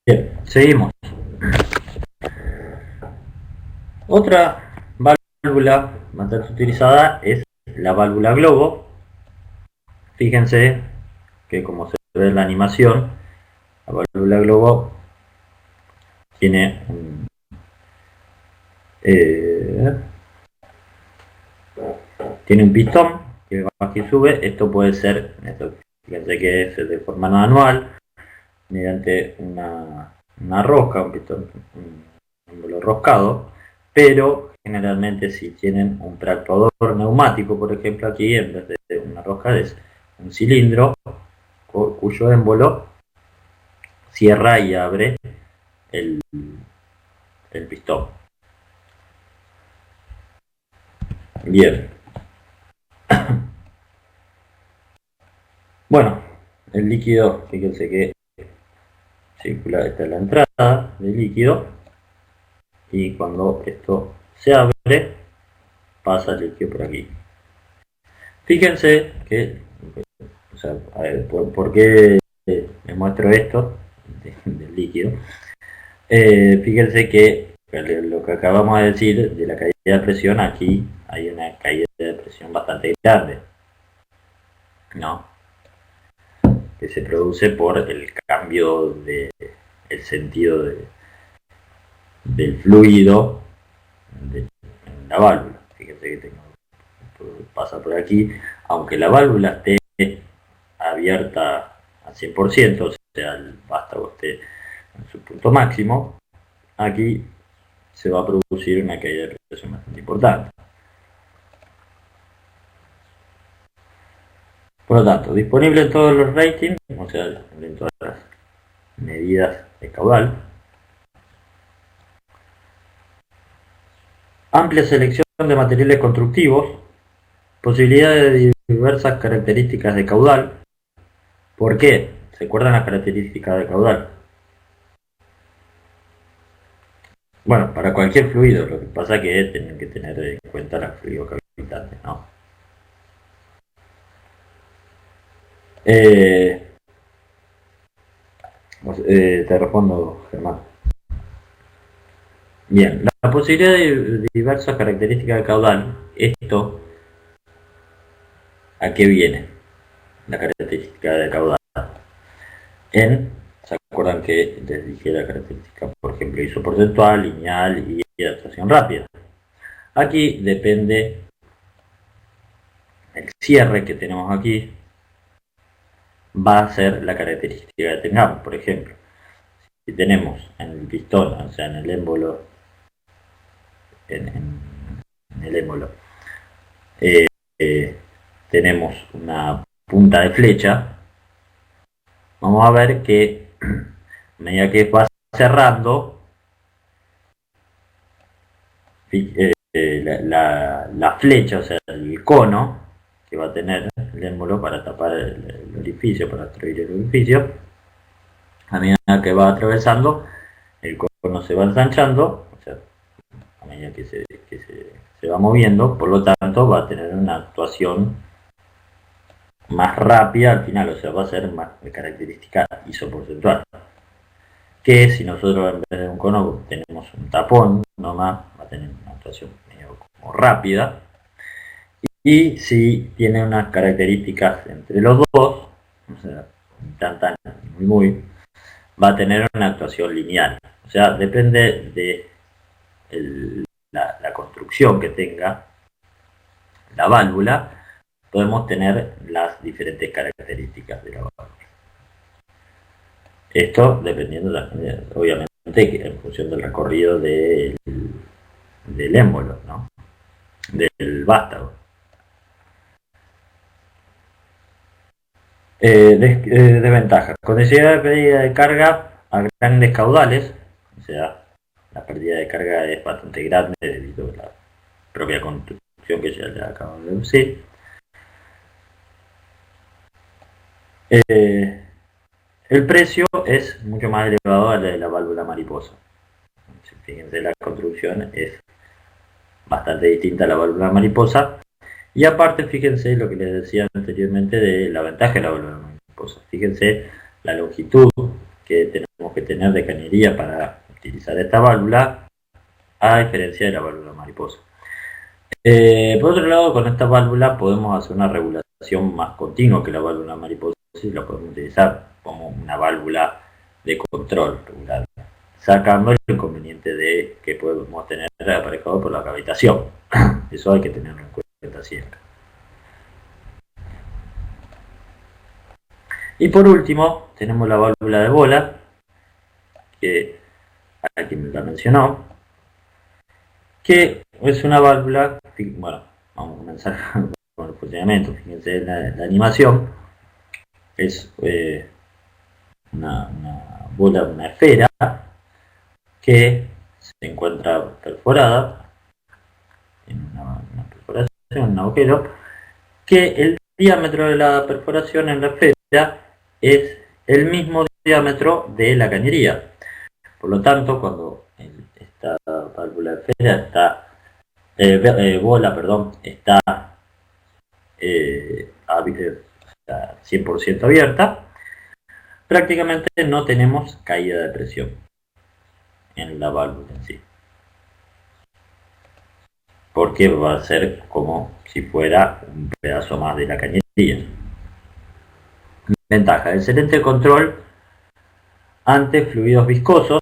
Bien, seguimos. Otra válvula bastante utilizada es la válvula globo. Fíjense que, como se ve en la animación, la válvula globo tiene un pistón que baja y sube. Esto puede ser, fíjense que es de forma manual, mediante una rosca, un pistón, un émbolo roscado, pero generalmente si tienen un preactuador neumático, por ejemplo, aquí en vez de una rosca es un cilindro cuyo émbolo cierra y abre el pistón. Bien. Bueno, el líquido, fíjense que circula, esta es la entrada del líquido, y cuando esto se abre pasa el líquido por aquí. Fíjense que, o sea, a ver, ¿por qué les muestro esto del líquido? Fíjense que lo que acabamos de decir de la caída de presión, aquí hay una caída de presión bastante grande, ¿no? Que se produce por el cambio del sentido del fluido en la válvula. Fíjense que pasa por aquí, aunque la válvula esté abierta al 100%, o sea, el vástago esté en su punto máximo, aquí se va a producir una caída de presión bastante importante. Por lo tanto, disponible en todos los ratings, o sea, en todas las medidas de caudal. Amplia selección de materiales constructivos, posibilidad de diversas características de caudal. ¿Por qué? ¿Se acuerdan las características de caudal? Bueno, para cualquier fluido, lo que pasa es que tienen que tener en cuenta los fluidos cavitantes, ¿no? Te respondo, Germán. Bien, la posibilidad de diversas características de caudal, esto, ¿a qué viene? La característica de caudal. ¿Se acuerdan que les dije la característica, por ejemplo, isoporcentual, lineal y adaptación rápida? Aquí depende el cierre que tenemos aquí, va a ser la característica que tengamos. Por ejemplo, si tenemos en el pistón, o sea, en el émbolo, tenemos una punta de flecha, vamos a ver que a medida que va cerrando, la flecha, o sea, el cono que va a tener el émbolo para tapar el orificio, para obstruir el orificio, a medida que va atravesando, el cono se va ensanchando, o sea, a medida que se va moviendo, por lo tanto va a tener una actuación más rápida al final, o sea, va a ser más de característica isoporcentual. Que si nosotros en vez de un cono tenemos un tapón nomás, va a tener una actuación medio como rápida. Y si tiene unas características entre los dos, o sea, tan muy, va a tener una actuación lineal. O sea, depende de la construcción que tenga la válvula, podemos tener las diferentes características de la válvula. Esto dependiendo también, obviamente, en función del recorrido del émbolo, ¿no? Del vástago. Desventajas. Condición de pérdida de carga a grandes caudales, o sea, la pérdida de carga es bastante grande debido a la propia construcción que ya le acabo de decir. El precio es mucho más elevado al de la válvula mariposa. Fíjense, la construcción es bastante distinta a la válvula mariposa. Y aparte, fíjense lo que les decía anteriormente de la ventaja de la válvula mariposa. Fíjense la longitud que tenemos que tener de cañería para utilizar esta válvula, a diferencia de la válvula mariposa. Por otro lado, con esta válvula podemos hacer una regulación más continua que la válvula mariposa y la podemos utilizar como una válvula de control regular, sacando el inconveniente de que podemos tener aparejado por la cavitación. Eso hay que tenerlo en cuenta siempre. Y por último, tenemos la válvula de bola, que aquí me la mencionó, que es una válvula, bueno, vamos a comenzar con el funcionamiento. Fíjense la animación, es una bola, una esfera que se encuentra perforada en una perforación, en un agujero, que el diámetro de la perforación en la esfera es el mismo diámetro de la cañería. Por lo tanto, cuando esta válvula de esfera está está 100% abierta, prácticamente no tenemos caída de presión en la válvula en sí, porque va a ser como si fuera un pedazo más de la cañería. Ventaja: excelente control ante fluidos viscosos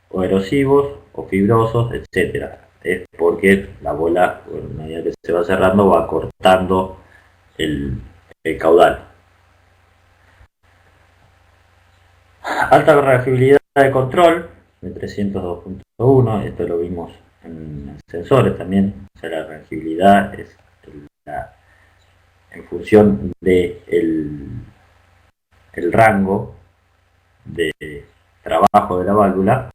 o erosivos o fibrosos, etc. Es porque la bola, a medida que se va cerrando, va cortando el caudal. Alta reactividad de control de 302.1, esto lo vimos en sensores también. O sea, la reactividad es en función de el rango de trabajo de la válvula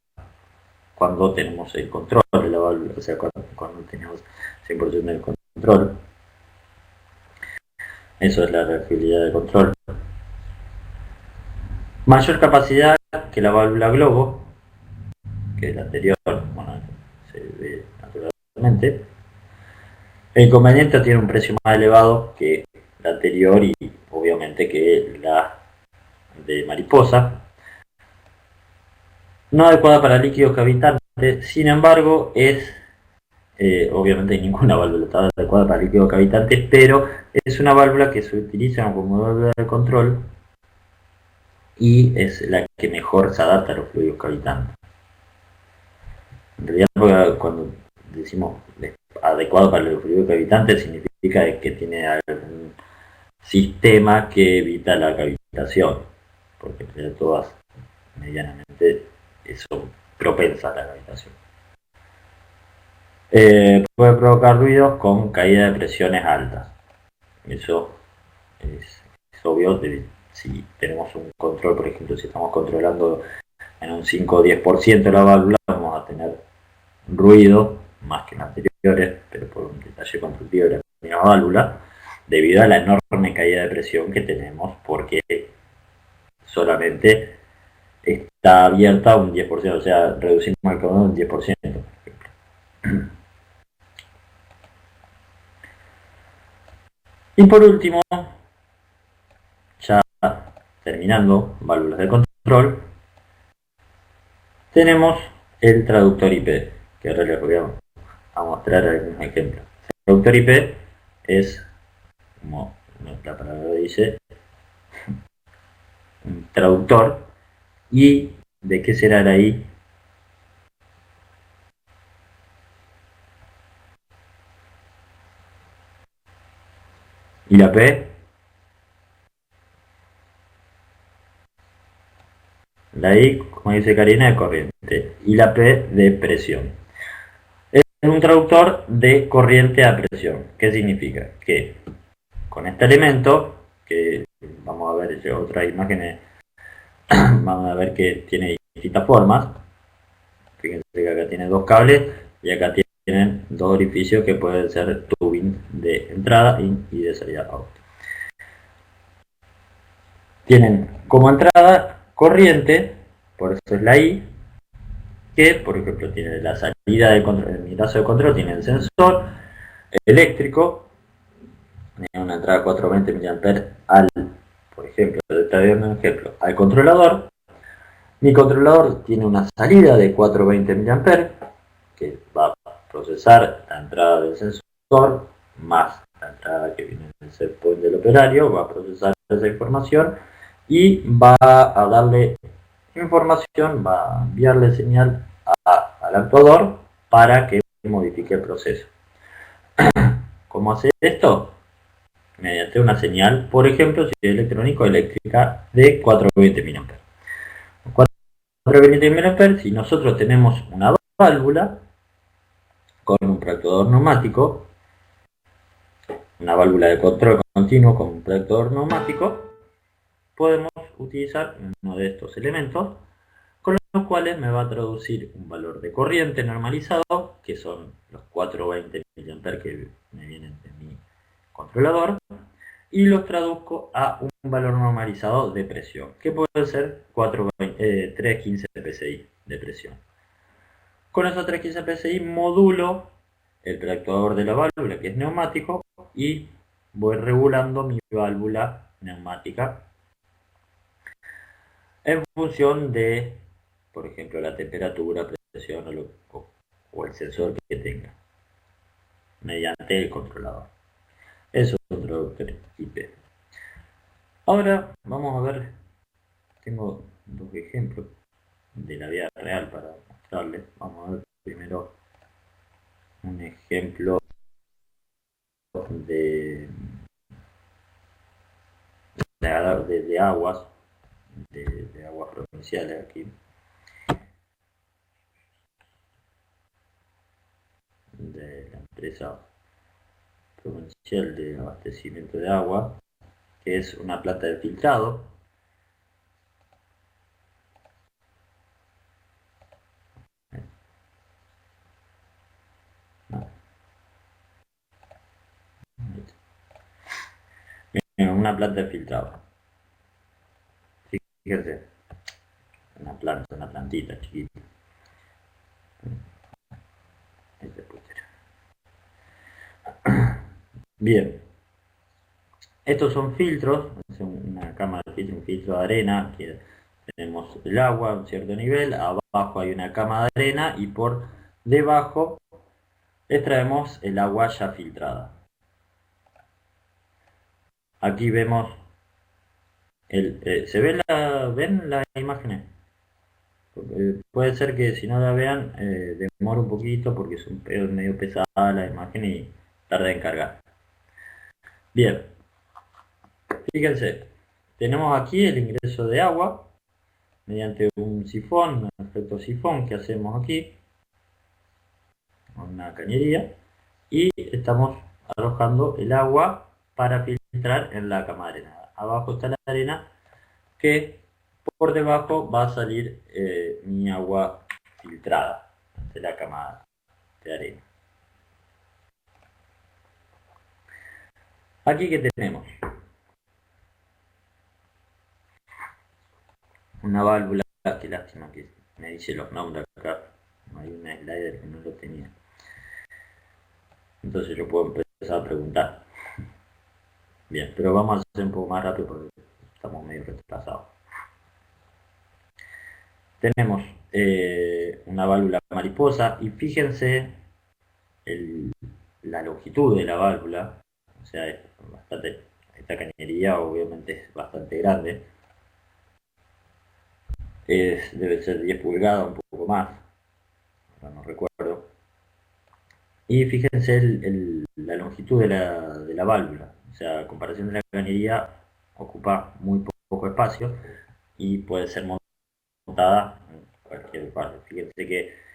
cuando tenemos el control de la válvula, o sea, cuando tenemos 100% del control. Eso es la reactividad de control. Mayor capacidad que la válvula globo, que la anterior, bueno, se ve naturalmente. El inconveniente: tiene un precio más elevado que la anterior y obviamente que la de mariposa. No adecuada para líquidos cavitantes, sin embargo es, obviamente ninguna válvula está adecuada para líquidos cavitantes, pero es una válvula que se utiliza como válvula de control y es la que mejor se adapta a los fluidos cavitantes. En realidad, cuando decimos adecuado para los fluidos cavitantes, significa que tiene algún sistema que evita la cavitación, porque entre todas medianamente son propensas a la cavitación. Puede provocar ruidos con caída de presiones altas. Eso es obvio. Si tenemos un control, por ejemplo, si estamos controlando en un 5 o 10% de la válvula, vamos a tener ruido más que en anteriores, pero por un detalle constructivo de la misma válvula, debido a la enorme caída de presión que tenemos, porque solamente está abierta un 10%, o sea, reducimos el caudal un 10%, por ejemplo. Y por último, ya terminando válvulas de control, tenemos el traductor IP, que ahora les voy a mostrar algunos ejemplos. El traductor IP es, como la palabra dice, un traductor. ¿Y de qué será la I? ¿Y la P? La I, como dice Karina, de corriente. Y la P de presión. Es un traductor de corriente a presión. ¿Qué significa? Que con este elemento, que vamos a ver otras imágenes, vamos a ver que tiene distintas formas. Fíjense que acá tiene dos cables y acá tienen dos orificios que pueden ser tubing de entrada y de salida out. Tienen como entrada corriente, por eso es la I, que por ejemplo tiene la salida de control. En mi caso de control tiene el sensor eléctrico, tiene una entrada 420 mA al, por ejemplo, un ejemplo, al controlador, Mi controlador tiene una salida de 420 mA que va a procesar la entrada del sensor más la entrada que viene del setpoint del operario, va a procesar esa información y va a darle información, va a enviarle señal al actuador para que modifique el proceso. ¿Cómo hace esto? Mediante una señal, por ejemplo, si es electrónico eléctrica de 420 mA. 420 mA, si nosotros tenemos una válvula con un preactuador neumático, una válvula de control continuo con un preactuador neumático, podemos utilizar uno de estos elementos, con los cuales me va a traducir un valor de corriente normalizado, que son los 420 mA que me vienen de mi controlador, y los traduzco a un valor normalizado de presión, que puede ser 315 psi de presión. Con esos 315 psi modulo el preactuador de la válvula, que es neumático, y voy regulando mi válvula neumática en función de, por ejemplo, la temperatura, presión o el sensor que tenga, mediante el controlador. Eso es un traductor IP. Ahora vamos a ver, tengo dos ejemplos de la vida real para mostrarles. Vamos a ver primero un ejemplo de aguas, de aguas provinciales aquí, de la empresa provincial de abastecimiento de agua, que es una planta de filtrado. Una planta de filtrado. Fíjense, una plantita chiquita. Bien, estos son filtros, es una cámara de filtro, un filtro de arena, que tenemos el agua a un cierto nivel, abajo hay una cama de arena y por debajo extraemos el agua ya filtrada. Aquí vemos, ¿se ven las imágenes? Puede ser que si no la vean, demore un poquito porque es medio pesada la imagen y tarda en cargar. Bien, fíjense, tenemos aquí el ingreso de agua mediante un sifón, un efecto sifón que hacemos aquí, una cañería, y estamos arrojando el agua para filtrar en la cama de arena. Abajo está la arena, que por debajo va a salir mi agua filtrada de la cama de arena. Aquí que tenemos una válvula, qué lástima que me dice los nombres acá, no hay un slider que no lo tenía, entonces yo puedo empezar a preguntar. Bien, pero vamos a hacer un poco más rápido porque estamos medio retrasados. Tenemos una válvula mariposa y fíjense la longitud de la válvula, o sea, es bastante, esta cañería obviamente es bastante grande, debe ser 10 pulgadas, un poco más, ahora no recuerdo. Y fíjense la longitud de la válvula, o sea, a comparación de la cañería, ocupa muy poco espacio y puede ser montada en cualquier parte. Fíjense que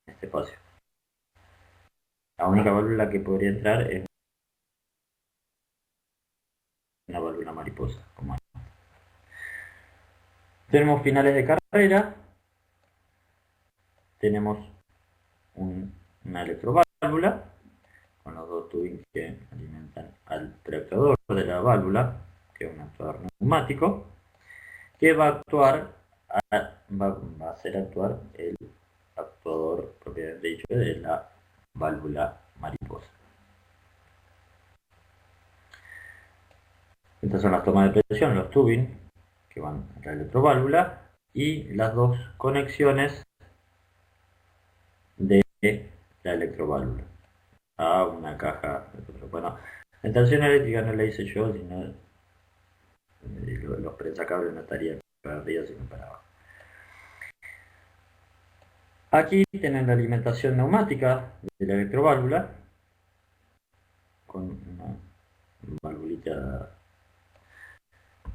este espacio. La única válvula que podría entrar es una válvula mariposa. Como tenemos finales de carrera, tenemos una electroválvula con los dos tubing que alimentan al preactuador de la válvula, que es un actuador neumático, que va a actuar va a hacer actuar el actuador propiamente dicho de la válvula mariposa. Estas son las tomas de presión, los tubing que van a la electroválvula y las dos conexiones de la electroválvula a una caja. Bueno, la instalación eléctrica no la hice yo, sino los prensacables no estarían para arriba sino para abajo. Aquí tienen la alimentación neumática de la electroválvula con una válvulita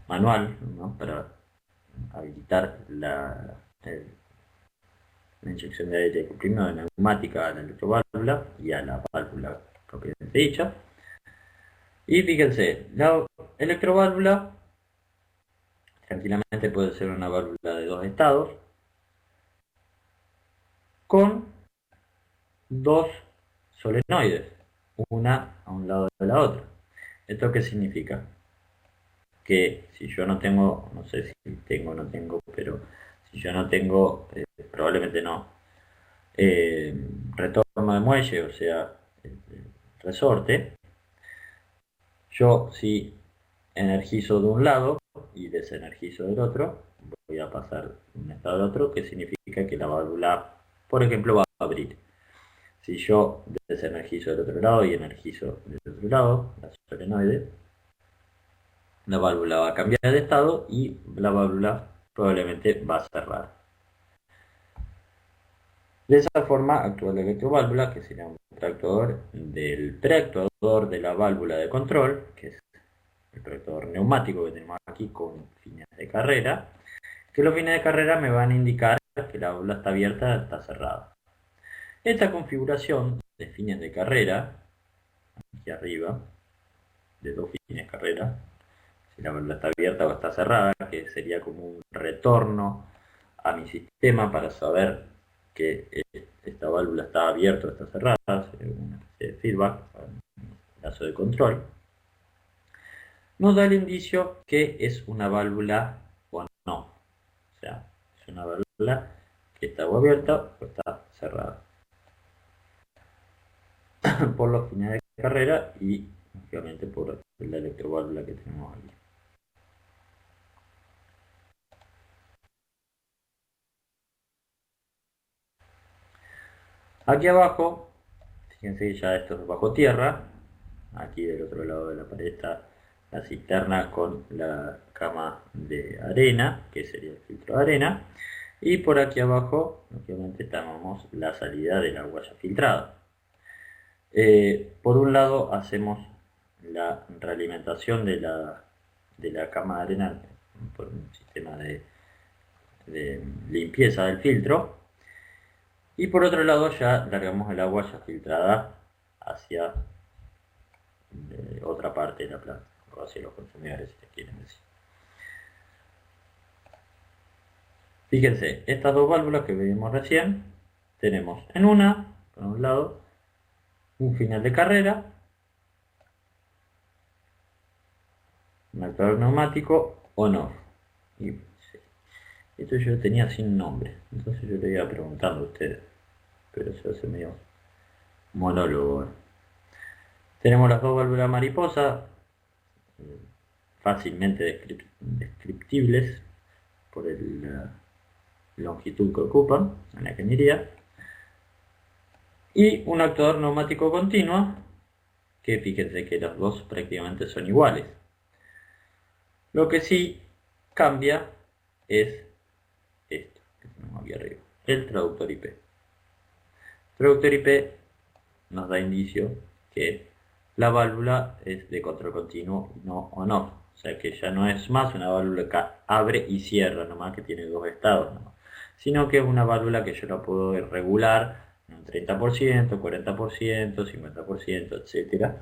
manual, ¿no?, para habilitar la inyección de aire comprimido de neumática a la electroválvula y a la válvula propiamente dicha. Y fíjense, la electroválvula tranquilamente puede ser una válvula de dos estados con dos solenoides, una a un lado de la otra. ¿Esto qué significa? Que si yo no tengo, no sé si tengo o no tengo, pero si yo no tengo, probablemente no, retorno de muelle, o sea, resorte, yo si energizo de un lado y desenergizo del otro, voy a pasar de un estado al otro, que significa que la válvula, por ejemplo, va a abrir. Si yo desenergizo del otro lado y energizo del otro lado, la solenoide, la válvula va a cambiar de estado y la válvula probablemente va a cerrar. De esa forma actúa la electroválvula, que sería un preactuador del preactuador de la válvula de control, que es el preactuador neumático que tenemos aquí con fines de carrera, que los fines de carrera me van a indicar que la válvula está abierta, está cerrada. Esta configuración de fines de carrera, aquí arriba, de dos fines de carrera, si la válvula está abierta o está cerrada, que sería como un retorno a mi sistema para saber que esta válvula está abierta o está cerrada, una especie de feedback, un lazo de control, nos da el indicio que es una válvula o no. O sea, es una válvula que está o abierta o está cerrada por los fines de carrera y obviamente por la electroválvula que tenemos aquí. Aquí abajo, fíjense que ya esto es bajo tierra. Aquí del otro lado de la pared está la cisterna con la cama de arena, que sería el filtro de arena. Y por aquí abajo, obviamente, tenemos la salida del agua ya filtrada. Por un lado hacemos la realimentación de la cama de arena por un sistema de limpieza del filtro. Y por otro lado ya largamos el agua ya filtrada hacia otra parte de la planta, o hacia los consumidores, si quieren decir. Fíjense, estas dos válvulas que vimos recién, tenemos en una, por un lado, un final de carrera, un actuador neumático on-off. Y esto yo lo tenía sin nombre, entonces yo le iba preguntando a ustedes, pero se hace medio monólogo. Tenemos las dos válvulas mariposa, fácilmente descriptibles por la longitud que ocupan en la ingeniería, y un actuador neumático continuo, que fíjense que los dos prácticamente son iguales. Lo que sí cambia es esto que tenemos aquí arriba, el traductor IP. El traductor IP nos da indicio que la válvula es de control continuo, no on-off. O sea que ya no es más una válvula que abre y cierra, nomás que tiene dos estados, nomás, sino que es una válvula que yo la puedo regular en un 30%, 40%, 50%, etc.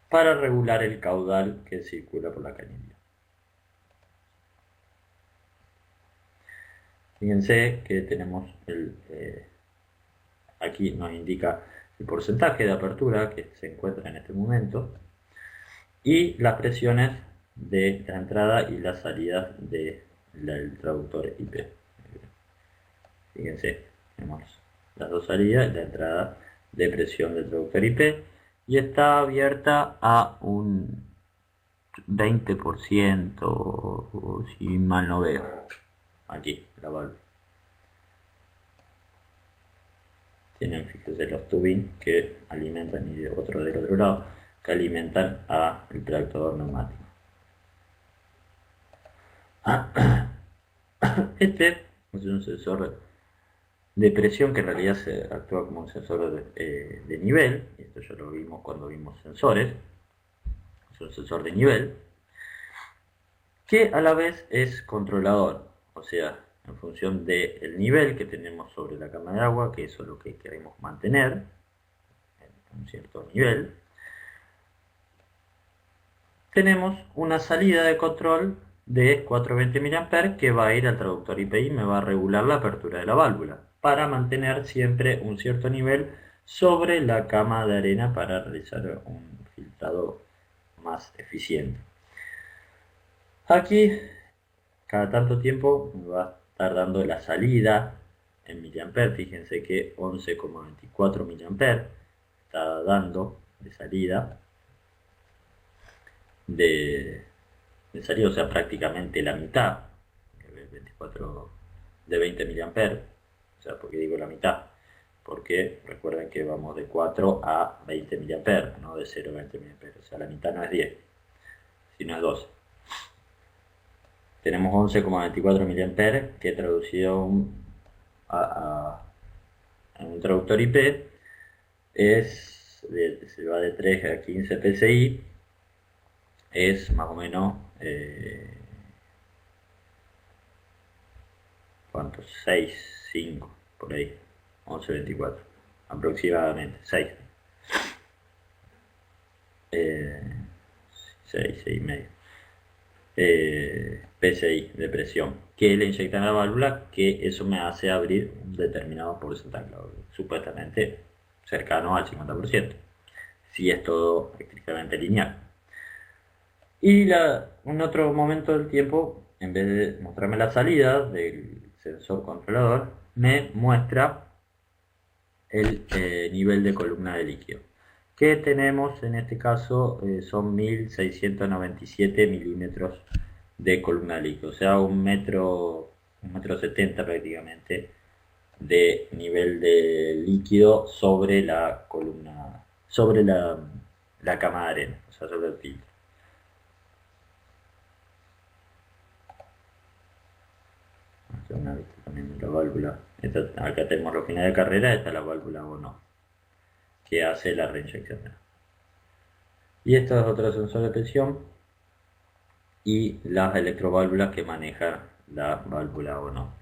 para regular el caudal que circula por la cañería. Fíjense que tenemos aquí nos indica el porcentaje de apertura que se encuentra en este momento y las presiones de la entrada y la salida de el traductor IP. Fíjense, tenemos las dos salidas, la entrada de presión del traductor IP, y está abierta a un 20%, si mal no veo. Aquí, la válvula. Tienen, fíjense, los tubing que alimentan, y otro del otro lado, que alimentan al tractor neumático. Este es un sensor de presión que en realidad se actúa como un sensor de nivel. Esto ya lo vimos cuando vimos sensores. Es un sensor de nivel que a la vez es controlador, o sea, en función del nivel que tenemos sobre la cama de agua, que eso es lo que queremos mantener en un cierto nivel, tenemos una salida de control de 420 mA que va a ir al traductor IPI y me va a regular la apertura de la válvula para mantener siempre un cierto nivel sobre la cama de arena para realizar un filtrado más eficiente. Aquí, cada tanto tiempo me va a estar dando la salida en miliamperes. Fíjense que 11,24 miliamperes está dando de salida de salida, o sea, prácticamente la mitad, 24 de 20 miliamperes. O sea, ¿por qué digo la mitad? Porque recuerden que vamos de 4 a 20 miliamperes, no de 0 a 20 miliamperes. O sea, la mitad no es 10, sino es 12. Tenemos 11,24 mA que traducido en un traductor IP se va de 3 a 15 PSI, es más o menos ¿cuántos? 6, 5, por ahí, 11,24 aproximadamente, 6, 6 y medio. PSI de presión que le inyectan a la válvula, que eso me hace abrir un determinado porcentaje, supuestamente cercano al 50%, si es todo estrictamente lineal. Y en otro momento del tiempo, en vez de mostrarme la salida del sensor controlador, me muestra el nivel de columna de líquido, que tenemos en este caso son 1697 milímetros de columna de líquido, o sea, un metro 70 prácticamente de nivel de líquido sobre la columna, sobre la cama de arena, o sea, sobre el filtro. Una vista también de la válvula. Acá tenemos los fines de carrera, esta es la válvula o no, que hace la reinyección. Y estos es otro sensor de presión y las electroválvulas que manejan la válvula o no.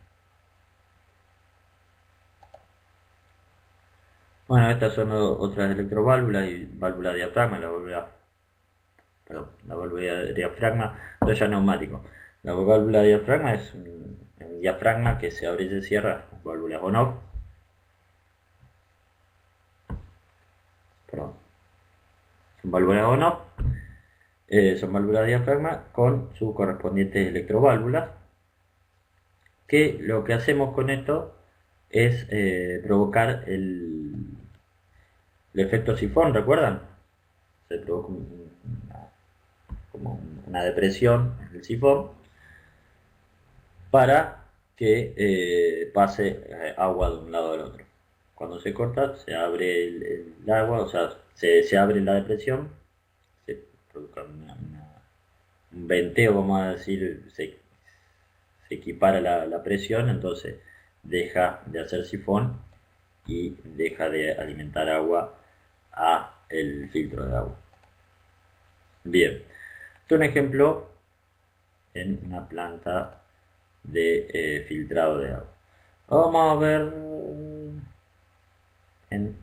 Bueno, estas son otras electroválvulas y válvula diafragma, la válvula diafragma, pero ya neumático. La válvula diafragma es un diafragma que se abre y se cierra, válvulas on-off. Perdón. Son válvulas on-off. Son válvulas diafragma con sus correspondientes electroválvulas, que lo que hacemos con esto es provocar el efecto sifón, ¿recuerdan? Se provoca como una depresión en el sifón para que pase agua de un lado al otro. Cuando se corta, se abre el agua, o sea, se abre la depresión, se produce un venteo, vamos a decir, se equipara la presión, entonces deja de hacer sifón y deja de alimentar agua a el filtro de agua. Bien, esto es un ejemplo en una planta de filtrado de agua. Vamos a ver en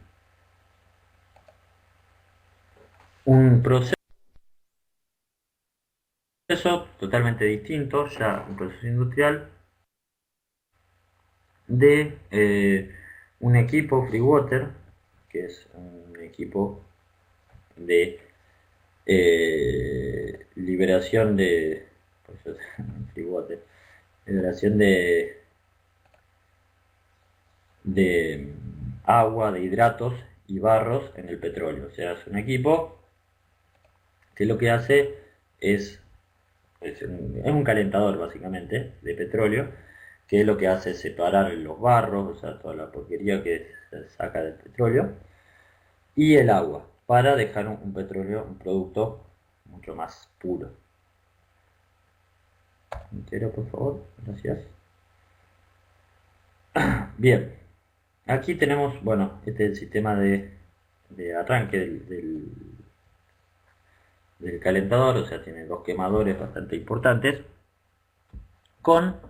un proceso totalmente distinto, ya un proceso industrial, de un equipo FreeWater, que es un equipo de liberación de FreeWater, liberación de agua, de hidratos y barros en el petróleo. O sea, es un equipo que lo que hace es un calentador básicamente de petróleo, que lo que hace es separar los barros, o sea, toda la porquería que se saca del petróleo, y el agua, para dejar un petróleo, un producto mucho más puro. Entero, por favor, gracias. Bien, aquí tenemos, bueno, este es el sistema de arranque del calentador, o sea, tiene dos quemadores bastante importantes, con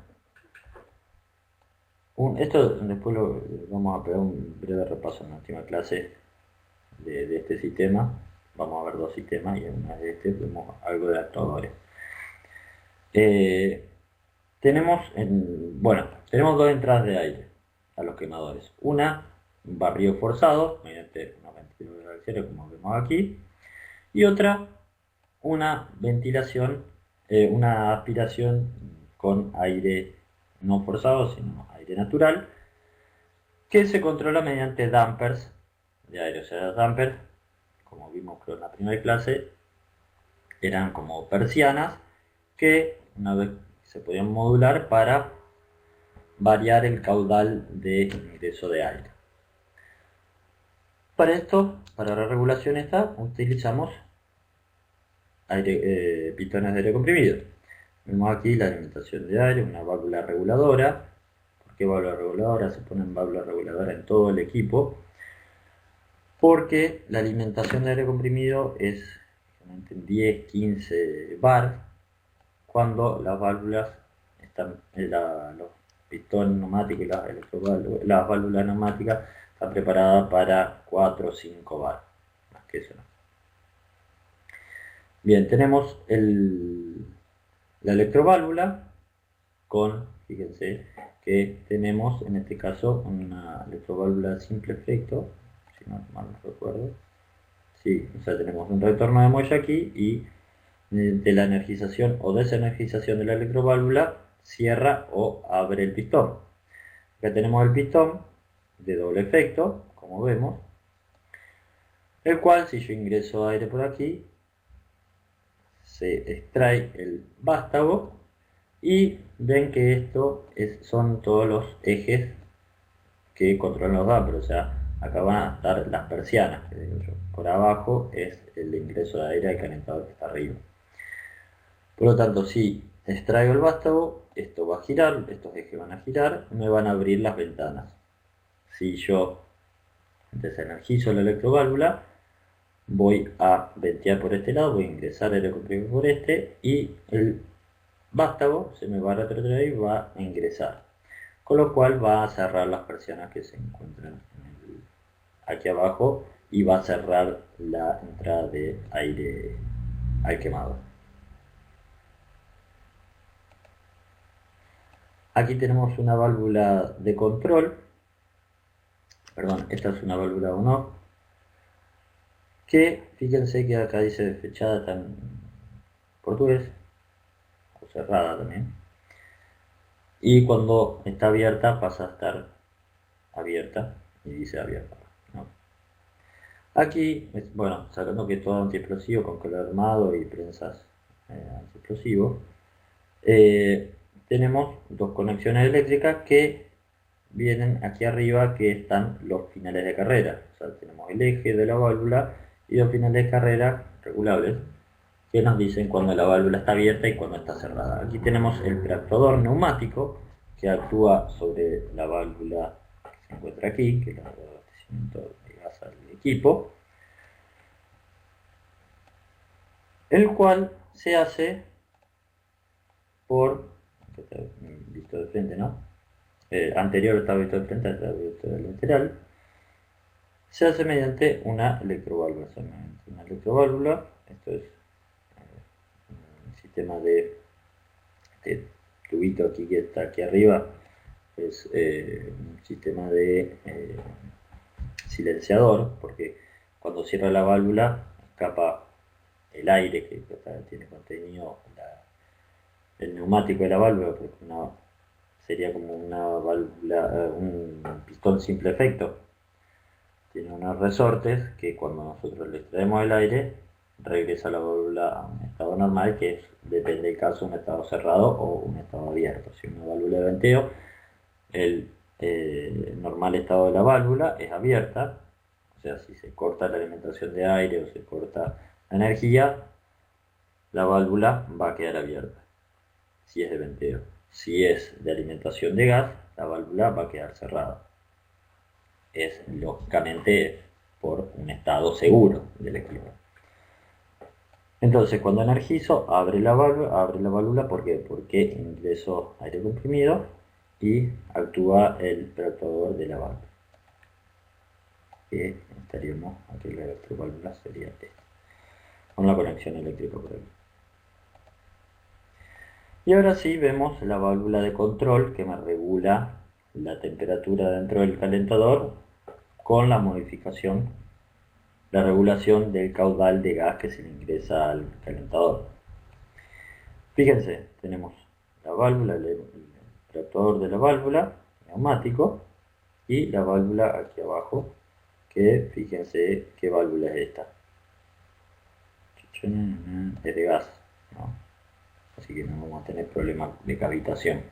esto después lo vamos a pegar un breve repaso en la última clase de este sistema. Vamos a ver dos sistemas y en una de este vemos algo de actuadores. Tenemos dos entradas de aire a los quemadores. Una, un barrido forzado mediante unos ventiladores de acero, como vemos aquí, y otra, una ventilación, una aspiración con aire no forzado, sino aire natural, que se controla mediante dampers de aire. O sea, dampers, como vimos creo en la primera clase, eran como persianas que una vez se podían modular para variar el caudal de ingreso de aire. Para esto, para la regulación esta, utilizamos pistones de aire comprimido. Vemos aquí la alimentación de aire, una válvula reguladora. ¿Por qué válvula reguladora? Se ponen válvula reguladora en todo el equipo, porque la alimentación de aire comprimido es generalmente 10-15 bar, cuando las válvulas están, los pistones neumáticos y las válvulas neumáticas están preparadas para 4 o 5 bar, más que eso no. Bien, tenemos la electroválvula con, fíjense que tenemos en este caso una electroválvula simple efecto, si no mal no recuerdo. Sí, o sea, tenemos un retorno de muelle aquí y de la energización o desenergización de la electroválvula cierra o abre el pistón. Acá tenemos el pistón de doble efecto, como vemos, el cual si yo ingreso aire por aquí, se extrae el vástago y ven que esto son todos los ejes que controlan los dampers. O sea, acá van a estar las persianas, que digo yo. Por abajo es el ingreso de aire al calentador que está arriba. Por lo tanto, si extraigo el vástago, esto va a girar, estos ejes van a girar, me van a abrir las ventanas. Si yo desenergizo la electroválvula, voy a ventear por este lado, voy a ingresar aire comprimido por este y el vástago se me va a retrotraer y va a ingresar, con lo cual va a cerrar las persianas que se encuentran aquí abajo y va a cerrar la entrada de aire al quemador. Aquí tenemos una válvula de control, perdón, esta es una válvula on-off, que fíjense que acá dice fechada en portugués, o cerrada también, y cuando está abierta pasa a estar abierta y dice abierta, ¿no? Aquí, bueno, sacando que es todo antiexplosivo con color armado y prensas antiexplosivos, tenemos dos conexiones eléctricas que vienen aquí arriba, que están los finales de carrera. O sea, tenemos el eje de la válvula y los finales de carrera regulables que nos dicen cuando la válvula está abierta y cuando está cerrada. Aquí tenemos el tractador neumático que actúa sobre la válvula que se encuentra aquí, que es el abastecimiento de gas al equipo, el cual se hace por, visto de frente, ¿no? Anterior estaba visto de frente, estaba visto de lateral. Se hace mediante una electroválvula. Una electroválvula, esto es un sistema de tubito aquí que está aquí arriba, es un sistema de silenciador, porque cuando cierra la válvula escapa el aire que tiene contenido el neumático de la válvula, porque sería como una válvula, un pistón simple efecto. Tiene unos resortes que cuando nosotros le extraemos el aire, regresa la válvula a un estado normal, que es, depende del caso, un estado cerrado o un estado abierto. Si una válvula de venteo, el normal estado de la válvula es abierta, o sea, si se corta la alimentación de aire o se corta la energía, la válvula va a quedar abierta, si es de venteo. Si es de alimentación de gas, la válvula va a quedar cerrada. Es lógicamente por un estado seguro del equipo. Entonces, cuando energizo, abre la válvula, ¿por qué? Porque ingreso aire comprimido y actúa el preactuador de la válvula. Que estaríamos, aquí la electroválvula sería esta, con la conexión eléctrica por aquí. Y ahora sí vemos la válvula de control que me regula la temperatura dentro del calentador con la modificación, la regulación del caudal de gas que se le ingresa al calentador. Fíjense, tenemos la válvula, el reactor de la válvula, neumático, y la válvula aquí abajo, que fíjense qué válvula es esta. Es de gas, ¿no? Así que no vamos a tener problemas de cavitación.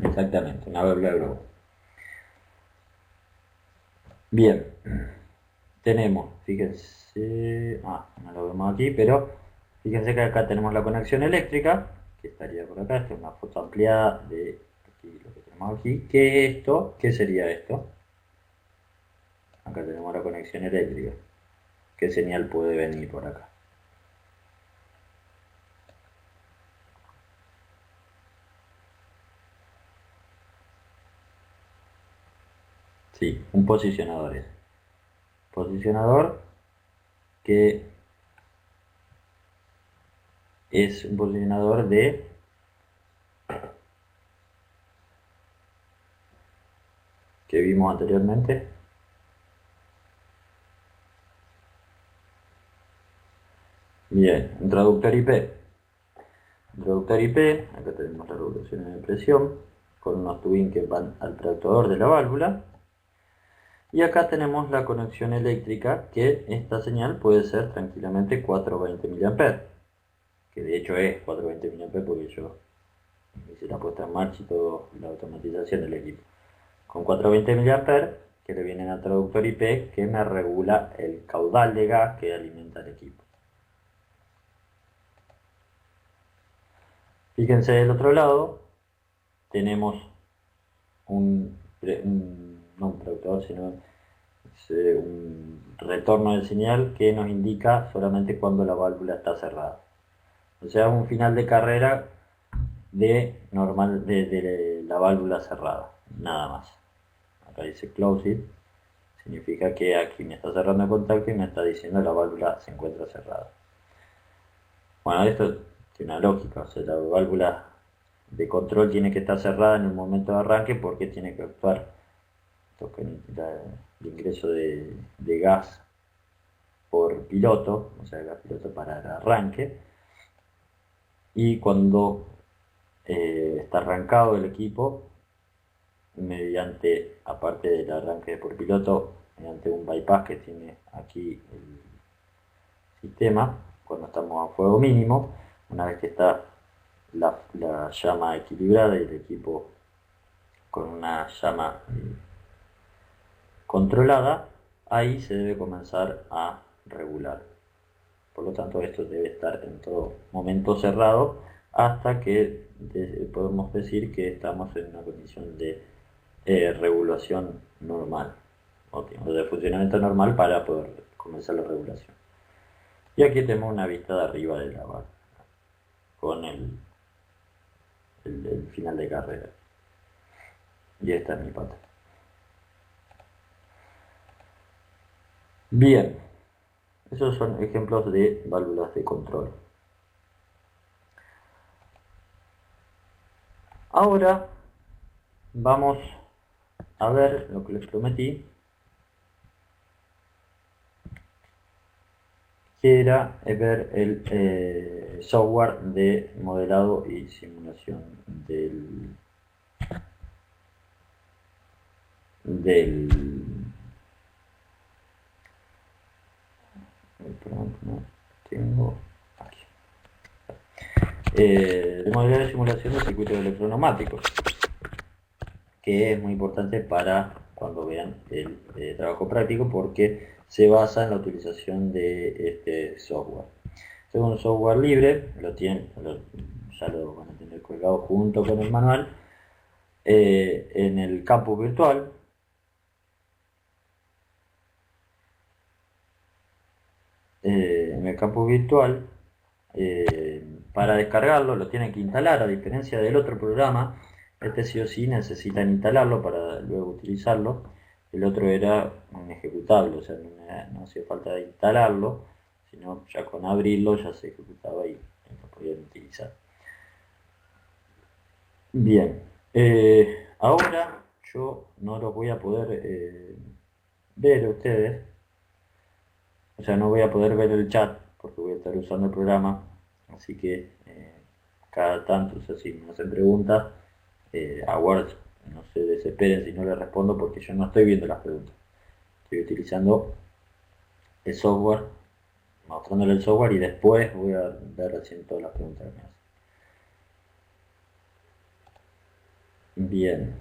Exactamente, una válvula de globo. Bien, tenemos, fíjense, no lo vemos aquí, pero fíjense que acá tenemos la conexión eléctrica, que estaría por acá. Esta es una foto ampliada de aquí, lo que tenemos aquí. ¿Qué es esto? ¿Qué sería esto? Acá tenemos la conexión eléctrica. ¿Qué señal puede venir por acá? Sí, un posicionador es. Posicionador que es un posicionador que vimos anteriormente. Bien, un traductor IP. Un traductor IP, acá tenemos la regulación de presión, con unos tubing que van al traductor de la válvula. Y acá tenemos la conexión eléctrica, que esta señal puede ser tranquilamente 420 mA, que de hecho es 420 mA porque yo hice la puesta en marcha y todo, la automatización del equipo. Con 420 mA que le vienen al traductor IP, que me regula el caudal de gas que alimenta el equipo. Fíjense del otro lado, tenemos no un traductor, sino un retorno de señal que nos indica solamente cuando la válvula está cerrada. O sea, un final de carrera de la válvula cerrada, nada más. Acá dice close it, significa que aquí me está cerrando el contacto y me está diciendo la válvula se encuentra cerrada. Bueno, esto tiene una lógica, o sea, la válvula de control tiene que estar cerrada en el momento de arranque porque tiene que actuar el ingreso de gas por piloto, o sea, gas piloto para el arranque, y cuando está arrancado el equipo, mediante, aparte del arranque por piloto, mediante un bypass que tiene aquí el sistema, cuando estamos a fuego mínimo, una vez que está la llama equilibrada y el equipo con una llama controlada, ahí se debe comenzar a regular. Por lo tanto, esto debe estar en todo momento cerrado hasta que podemos decir que estamos en una condición de regulación normal, o de funcionamiento normal para poder comenzar la regulación. Y aquí tenemos una vista de arriba de la barra con el final de carrera. Y esta es mi pata. Bien, esos son ejemplos de válvulas de control. Ahora vamos a ver lo que les prometí, que era ver el software de modelado y simulación perdón, no tengo aquí, de modelado y simulación de circuitos electroneumáticos, que es muy importante para cuando vean el trabajo práctico, porque se basa en la utilización de este software. Es un software libre, ya lo van a tener colgado junto con el manual en el campus virtual. En el campus virtual, para descargarlo lo tienen que instalar, a diferencia del otro programa. Este sí o sí necesitan instalarlo para luego utilizarlo. El otro era un ejecutable, o sea, no hacía falta instalarlo, sino ya con abrirlo ya se ejecutaba y lo podían utilizar. Bien, ahora yo no lo voy a poder ver a ustedes, o sea, no voy a poder ver el chat porque voy a estar usando el programa, así que cada tanto, o sea, si me hacen preguntas, aguardo, no se desesperen si no les respondo porque yo no estoy viendo las preguntas, estoy utilizando el software, mostrándole el software y después voy a ver recién todas las preguntas que me hacen. Bien,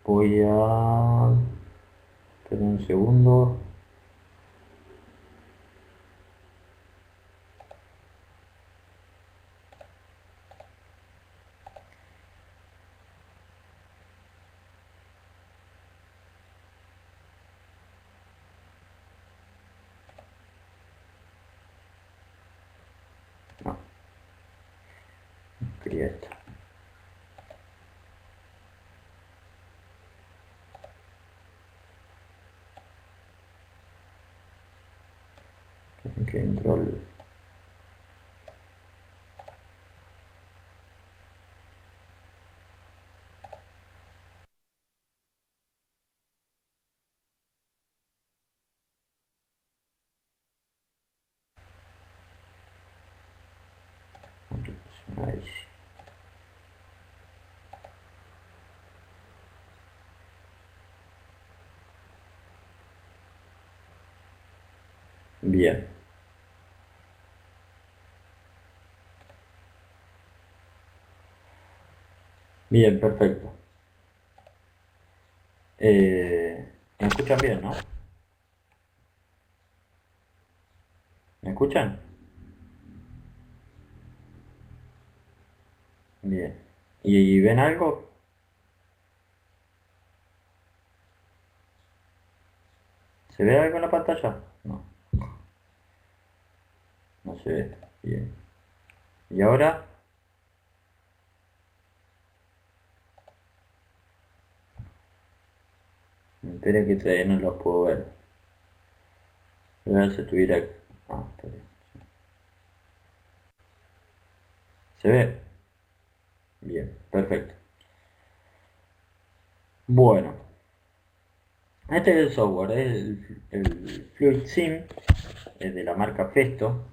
voy a... Esperen un segundo. No, quería esto. Que entró el... Ahí. Bien. Bien, perfecto. ¿Me escuchan bien, no? ¿Me escuchan? Bien. ¿Y ven algo? ¿Se ve algo en la pantalla? No, no se ve. Bien. ¿Y ahora? Espera que todavía no los puedo ver. Voy a ver si tuviera... Ah, espera. ¿Se ve? Bien, perfecto. Bueno, este es el software, es el Fluid Sim, es de la marca Festo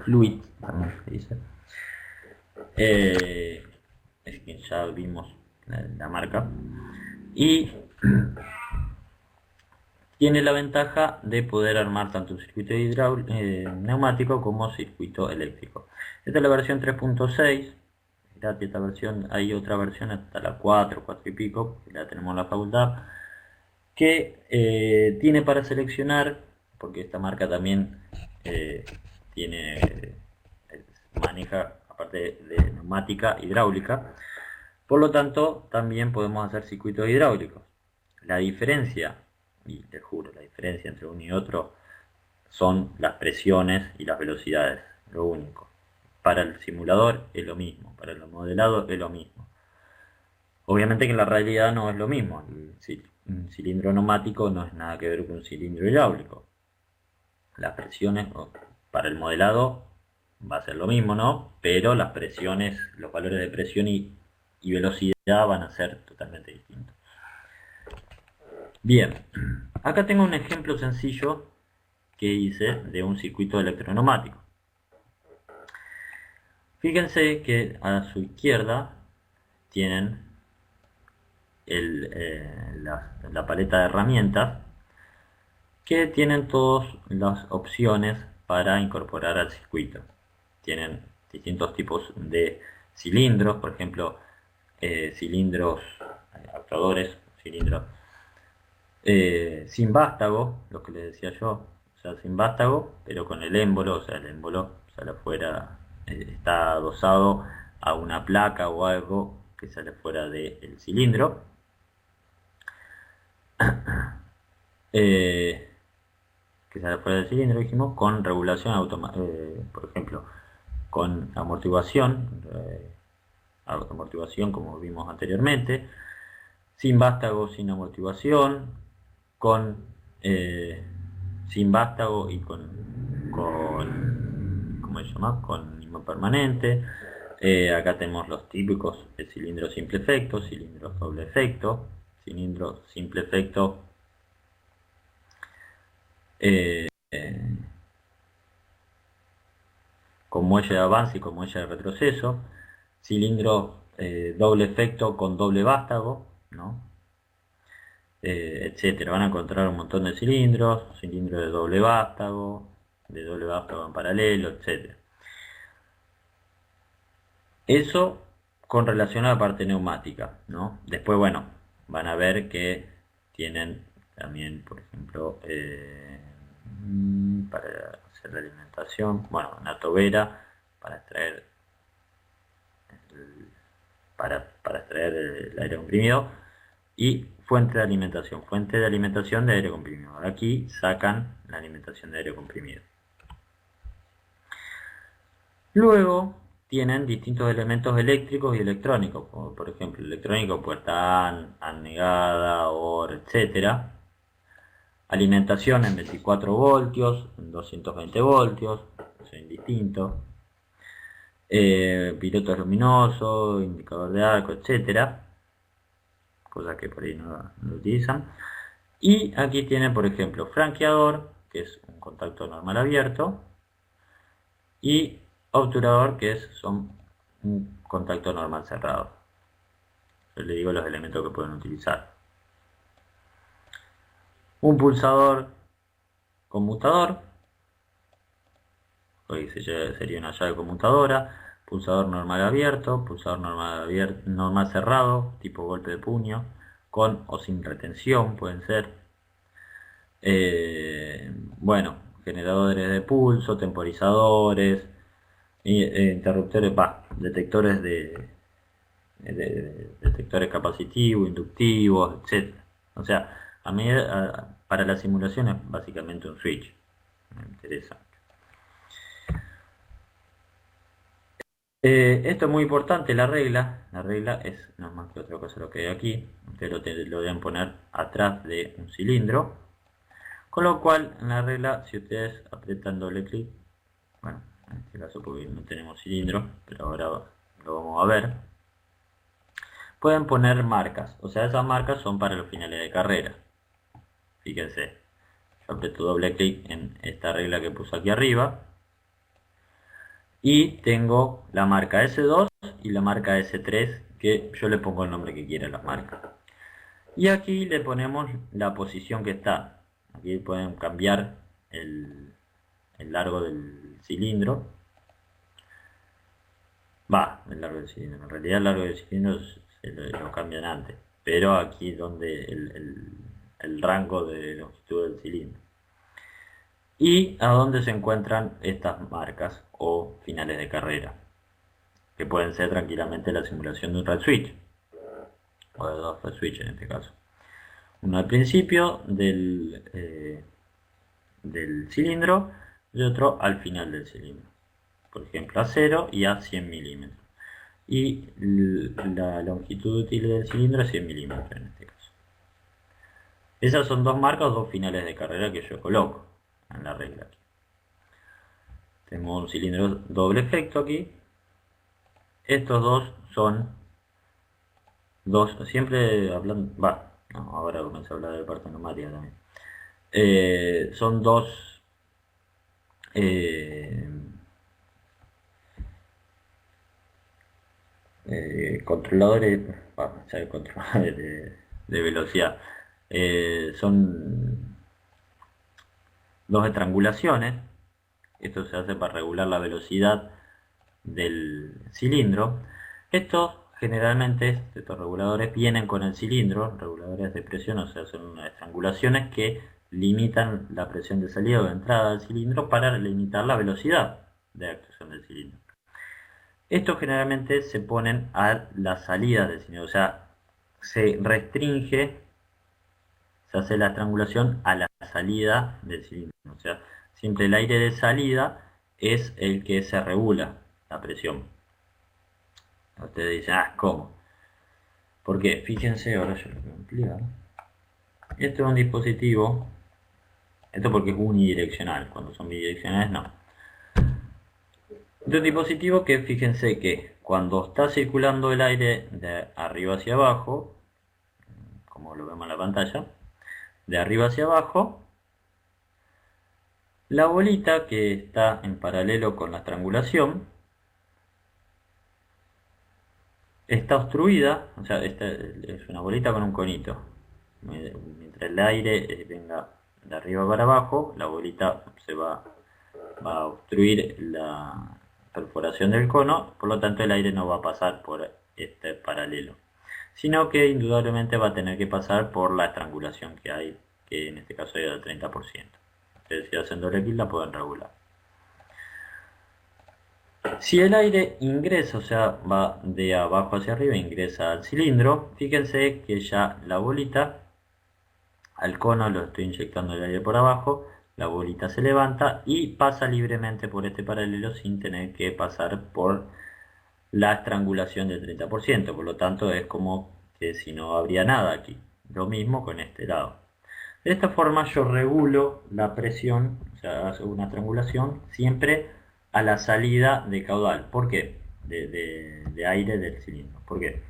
Fluid, también se dice. Es que ya vimos la marca. Y tiene la ventaja de poder armar tanto un circuito neumático como circuito eléctrico. Esta es la versión 3.6. Fíjate, esta versión, hay otra versión hasta la 4 y pico, que la tenemos en la facultad, que tiene para seleccionar, porque esta marca también tiene, maneja, aparte de neumática, hidráulica. Por lo tanto, también podemos hacer circuitos hidráulicos. La diferencia, y te juro, la diferencia entre uno y otro son las presiones y las velocidades, lo único. Para el simulador es lo mismo, para el modelado es lo mismo. Obviamente que en la realidad no es lo mismo. Un cilindro neumático no es nada que ver con un cilindro hidráulico. Las presiones para el modelado va a ser lo mismo, ¿no? Pero las presiones, los valores de presión y velocidad van a ser totalmente distintos. Bien, acá tengo un ejemplo sencillo que hice de un circuito electroneumático. Fíjense que a su izquierda tienen la paleta de herramientas que tienen todas las opciones para incorporar al circuito. Tienen distintos tipos de cilindros, por ejemplo, cilindros actuadores, cilindros sin vástago, lo que les decía yo, o sea, sin vástago, pero con el émbolo, o sea, el émbolo sale afuera, está adosado a una placa o algo que sale fuera del cilindro. Que sale fuera del cilindro, dijimos, con regulación automática, por ejemplo, con amortiguación como vimos anteriormente, sin vástago, sin amortiguación, con sin vástago y ¿cómo se llama? Con imán permanente. Acá tenemos los típicos cilindros simple efecto, cilindros doble efecto, cilindros simple efecto con muelle de avance y con muelle de retroceso, cilindro doble efecto con doble vástago, ¿no? Etcétera. Van a encontrar un montón de cilindros, cilindro de doble vástago en paralelo, etcétera. Eso con relación a la parte neumática, ¿no? Después, bueno, van a ver que tienen también, por ejemplo, para hacer la alimentación, bueno, una tobera para extraer para extraer el aire comprimido y fuente de alimentación de aire comprimido. Aquí sacan la alimentación de aire comprimido. Luego tienen distintos elementos eléctricos y electrónicos, como por ejemplo electrónico, puerta AND negada, OR, etcétera. Alimentación en 24 voltios, en 220 voltios, eso es indistinto. Pilotos luminosos, indicador de arco, etcétera, cosas que por ahí no lo utilizan. Y aquí tienen, por ejemplo, franqueador, que es un contacto normal abierto, y obturador, que son un contacto normal cerrado. Yo les digo los elementos que pueden utilizar. Un pulsador conmutador, hoy sería una llave conmutadora, pulsador normal abierto, pulsador normal cerrado, tipo golpe de puño, con o sin retención pueden ser. Bueno, generadores de pulso, temporizadores, interruptores, detectores detectores capacitivos, inductivos, etc. O sea, para la simulación es básicamente un switch. Me interesa. Esto es muy importante, la regla. La regla es no más que otra cosa lo que hay aquí. Ustedes lo deben poner atrás de un cilindro. Con lo cual, en la regla, si ustedes aprietan doble clic, bueno, en este caso porque no tenemos cilindro, pero ahora lo vamos a ver, pueden poner marcas. O sea, esas marcas son para los finales de carrera. Fíjense, yo aprieto doble clic en esta regla que puse aquí arriba y tengo la marca S2 y la marca S3, que yo le pongo el nombre que quiera a las marcas. Y aquí le ponemos la posición que está. Aquí pueden cambiar el largo del cilindro. El largo del cilindro. En realidad el largo del cilindro lo cambian antes. Pero aquí donde el rango de longitud del cilindro. Y a dónde se encuentran estas marcas o finales de carrera. Que pueden ser tranquilamente la simulación de un red switch. O de dos red switch en este caso. Uno al principio del cilindro y otro al final del cilindro. Por ejemplo, a 0 y a 100 milímetros. Y la longitud útil del cilindro es 100 milímetros en este caso. Esas son dos marcas o dos finales de carrera que yo coloco en la regla aquí. Tenemos un cilindro doble efecto aquí. Estos dos son siempre hablando, no, ahora comencé a hablar de parte neumática también. Son dos eh, controladores, controladores de velocidad. Son dos estrangulaciones. Esto se hace para regular la velocidad del cilindro. Estos generalmente, estos reguladores vienen con el cilindro, reguladores de presión, o sea, son unas estrangulaciones que limitan la presión de salida o de entrada del cilindro para limitar la velocidad de actuación del cilindro. Estos generalmente se ponen a la salida del cilindro, o sea, se restringe, se hace la estrangulación a la salida del cilindro, o sea, siempre el aire de salida es el que se regula la presión. Ustedes dicen, ¿cómo? Porque fíjense, ahora yo lo voy a ampliar. Esto es un dispositivo, esto porque es unidireccional, cuando son bidireccionales no. De un dispositivo que fíjense que cuando está circulando el aire de arriba hacia abajo, como lo vemos en la pantalla, de arriba hacia abajo, la bolita que está en paralelo con la estrangulación está obstruida, o sea, esta es una bolita con un conito. Mientras el aire venga de arriba para abajo, la bolita se va a obstruir la perforación del cono, por lo tanto el aire no va a pasar por este paralelo, sino que indudablemente va a tener que pasar por la estrangulación que hay, que en este caso es del 30%. Ustedes si hacen doble clic la pueden regular. Si el aire ingresa, o sea, va de abajo hacia arriba, ingresa al cilindro, fíjense que ya la bolita, al cono lo estoy inyectando el aire por abajo, la bolita se levanta y pasa libremente por este paralelo sin tener que pasar por la estrangulación del 30%, por lo tanto es como que si no habría nada aquí. Lo mismo con este lado. De esta forma yo regulo la presión, o sea, hago una estrangulación siempre a la salida de caudal. ¿Por qué? De aire del cilindro. ¿Por qué?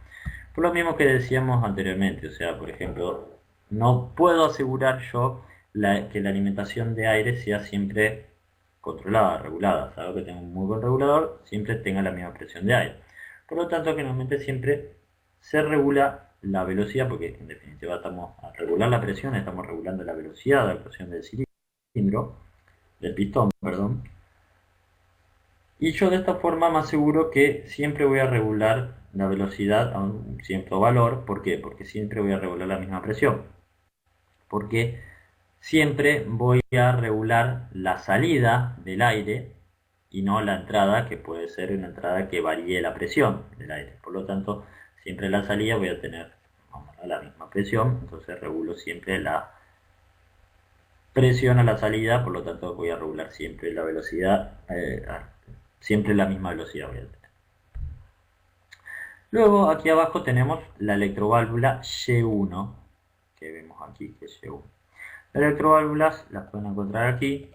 Por lo mismo que decíamos anteriormente, o sea, por ejemplo, no puedo asegurar yo que la alimentación de aire sea siempre controlada, regulada. Salvo que tenga un muy buen regulador, siempre tenga la misma presión de aire. Por lo tanto, generalmente siempre se regula la velocidad, porque en definitiva estamos a regular la presión, estamos regulando la velocidad de actuación del cilindro, del pistón, perdón. Y yo de esta forma me aseguro que siempre voy a regular la velocidad a un cierto valor. ¿Por qué? Porque siempre voy a regular la misma presión. Porque siempre voy a regular la salida del aire y no la entrada, que puede ser una entrada que varíe la presión del aire. Por lo tanto, siempre la salida voy a tener la misma presión, entonces regulo siempre la presión a la salida, por lo tanto voy a regular siempre la velocidad, siempre la misma velocidad voy a tener. Luego aquí abajo tenemos la electroválvula Y1, que vemos aquí que es Y1. Las electroválvulas las pueden encontrar aquí.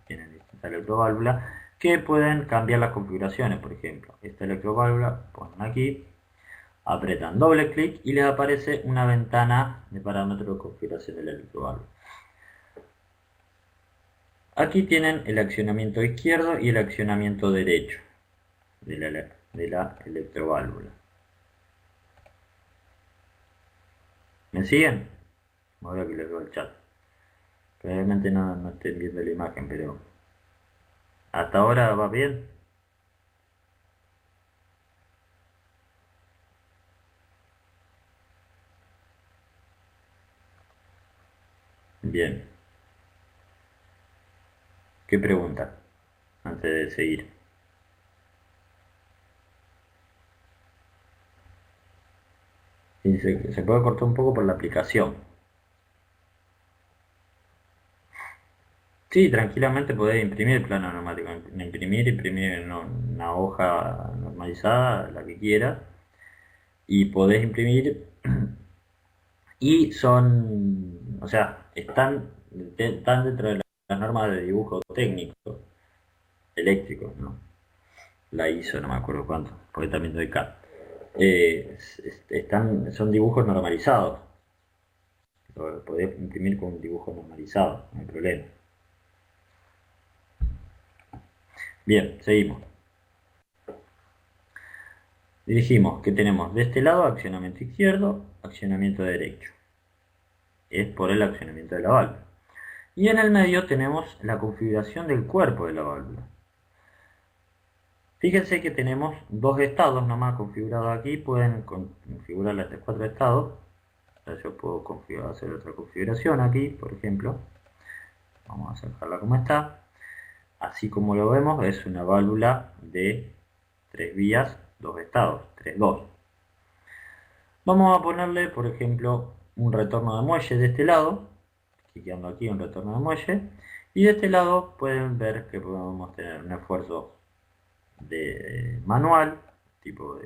Tienen distintas electroválvulas que pueden cambiar las configuraciones. Por ejemplo, esta electroválvula ponen aquí, apretan doble clic y les aparece una ventana de parámetros de configuración de la electroválvula. Aquí tienen el accionamiento izquierdo y el accionamiento derecho de la electroválvula. ¿Me siguen? Ahora que les veo el chat. Probablemente no estén viendo la imagen, pero hasta ahora va bien. Bien. ¿Qué pregunta? Antes de seguir. Sí, se puede cortar un poco por la aplicación. Sí, tranquilamente podés imprimir el plano neumático. Imprimir en una hoja normalizada, la que quieras. Y podés imprimir. Y son, o sea, están dentro de las normas de dibujo técnico, eléctrico, ¿no? La ISO, no me acuerdo cuánto, porque también doy CAD. Son dibujos normalizados. Lo podés imprimir con un dibujo normalizado, no hay problema. Bien, seguimos. Dijimos que tenemos de este lado accionamiento izquierdo, accionamiento derecho. Es por el accionamiento de la válvula. Y en el medio tenemos la configuración del cuerpo de la válvula. Fíjense que tenemos dos estados nomás configurados aquí. Pueden configurar estos 4 estados. Yo puedo hacer otra configuración aquí, por ejemplo. Vamos a dejarla como está. Así como lo vemos, es una válvula de 3 vías, 2 estados, 3-2. Vamos a ponerle, por ejemplo, un retorno de muelle de este lado. Clicando aquí un retorno de muelle. Y de este lado pueden ver que podemos tener un esfuerzo de manual, tipo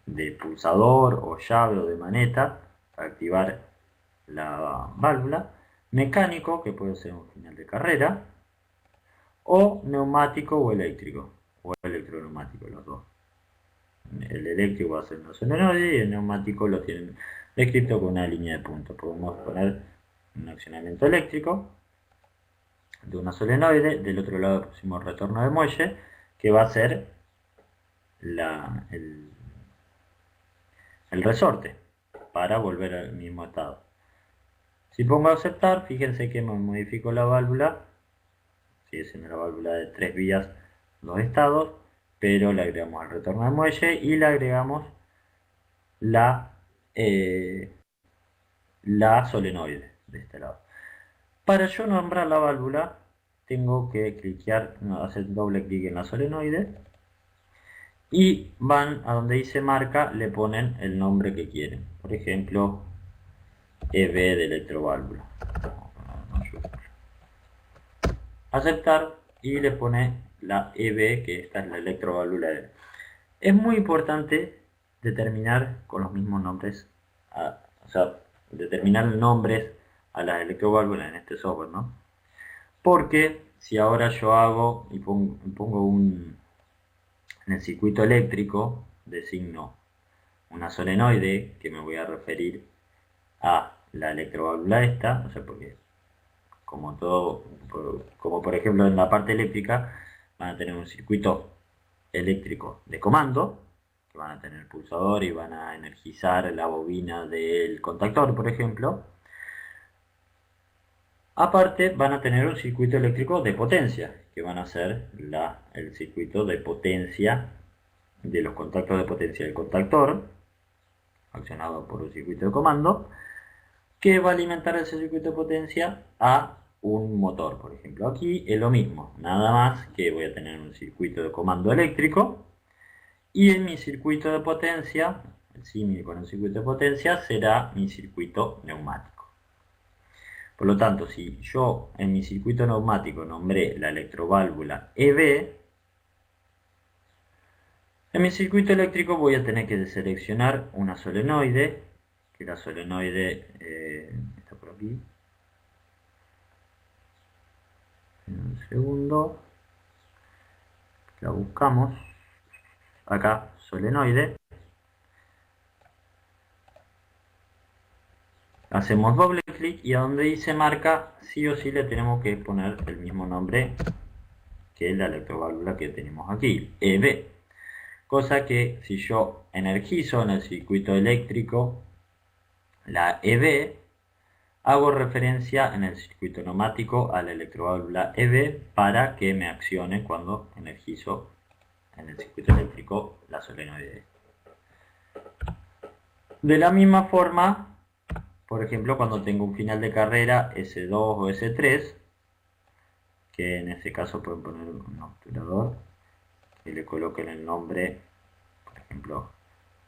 de pulsador o llave o de maneta para activar la válvula, mecánico, que puede ser un final de carrera, o neumático o eléctrico, o electroneumático, los dos. El eléctrico va a ser una solenoide y el neumático lo tienen descrito con una línea de puntos. Podemos poner un accionamiento eléctrico de una solenoide, del otro lado pusimos retorno de muelle, que va a ser el resorte para volver al mismo estado. Si pongo a aceptar, fíjense que me modifico la válvula, sigue siendo la válvula de 3 vías, 2 estados, pero le agregamos el retorno de muelle y le agregamos la solenoide de este lado. Para yo nombrar la válvula, tengo que hacer doble clic en la solenoide y van a donde dice marca, le ponen el nombre que quieren. Por ejemplo, EB de electroválvula. Aceptar y le pone la EB, que esta es la electroválvula. Es muy importante determinar con los mismos nombres, o sea, determinar nombres a las electroválvulas en este software, ¿no? Porque si ahora yo hago y pongo en el circuito eléctrico, designo una solenoide, que me voy a referir a la electroválvula esta, o sea, porque como por ejemplo en la parte eléctrica van a tener un circuito eléctrico de comando, que van a tener el pulsador y van a energizar la bobina del contactor, por ejemplo. Aparte van a tener un circuito eléctrico de potencia, que van a ser el circuito de potencia de los contactos de potencia del contactor, accionado por un circuito de comando, que va a alimentar ese circuito de potencia a un motor, por ejemplo. Aquí es lo mismo, nada más que voy a tener un circuito de comando eléctrico y en mi circuito de potencia, el símil con el circuito de potencia, será mi circuito neumático. Por lo tanto, si yo en mi circuito neumático nombré la electroválvula EB, en mi circuito eléctrico voy a tener que seleccionar una solenoide, que la solenoide está por aquí. Un segundo. La buscamos. Acá, solenoide. Hacemos doble clic y a donde dice marca, sí o sí le tenemos que poner el mismo nombre que la electroválvula que tenemos aquí, EB. Cosa que si yo energizo en el circuito eléctrico la EB, hago referencia en el circuito neumático a la electroválvula EB para que me accione cuando energizo en el circuito eléctrico la solenoide. De la misma forma, por ejemplo, cuando tengo un final de carrera S2 o S3, que en este caso pueden poner un obturador que le coloquen el nombre, por ejemplo,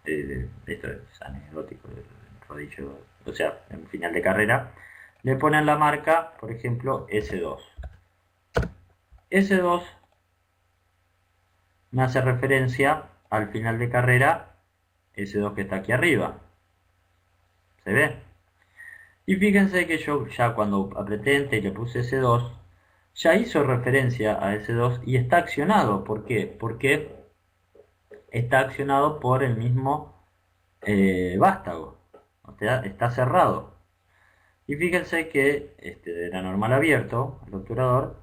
esto es anecdótico, del rodillo, o sea, en final de carrera, le ponen la marca, por ejemplo, S2. S2 me hace referencia al final de carrera S2 que está aquí arriba. ¿Se ve? Y fíjense que yo ya cuando apreté Enter y le puse S2, ya hizo referencia a S2 y está accionado. ¿Por qué? Porque está accionado por el mismo vástago. O sea, está cerrado. Y fíjense que era normal abierto, el obturador,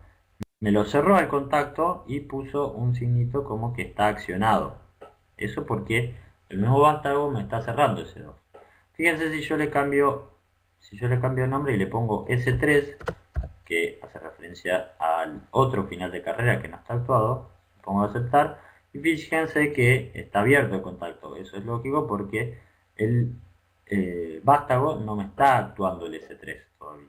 me lo cerró al contacto y puso un signito como que está accionado. Eso porque el mismo vástago me está cerrando ese 2. Fíjense si yo le cambio el nombre y le pongo S3, que hace referencia al otro final de carrera que no está actuado, pongo a aceptar, y fíjense que está abierto el contacto. Eso es lógico porque el vástago no me está actuando el S3 todavía.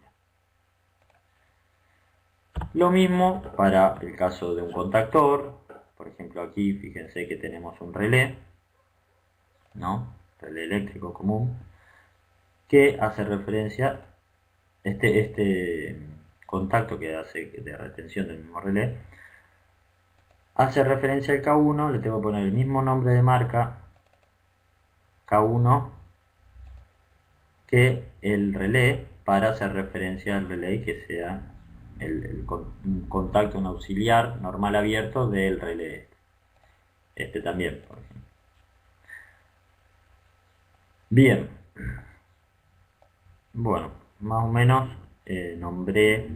Lo mismo para el caso de un contactor. Por ejemplo, aquí fíjense que tenemos un relé, ¿no? Relé eléctrico común, que hace referencia, este contacto que hace de retención del mismo relé, hace referencia al K1, le tengo que poner el mismo nombre de marca, K1, que el relé, para hacer referencia al relé y que sea un contacto, un auxiliar normal abierto del relé. Este también, por ejemplo. Bien, bueno, más o menos nombré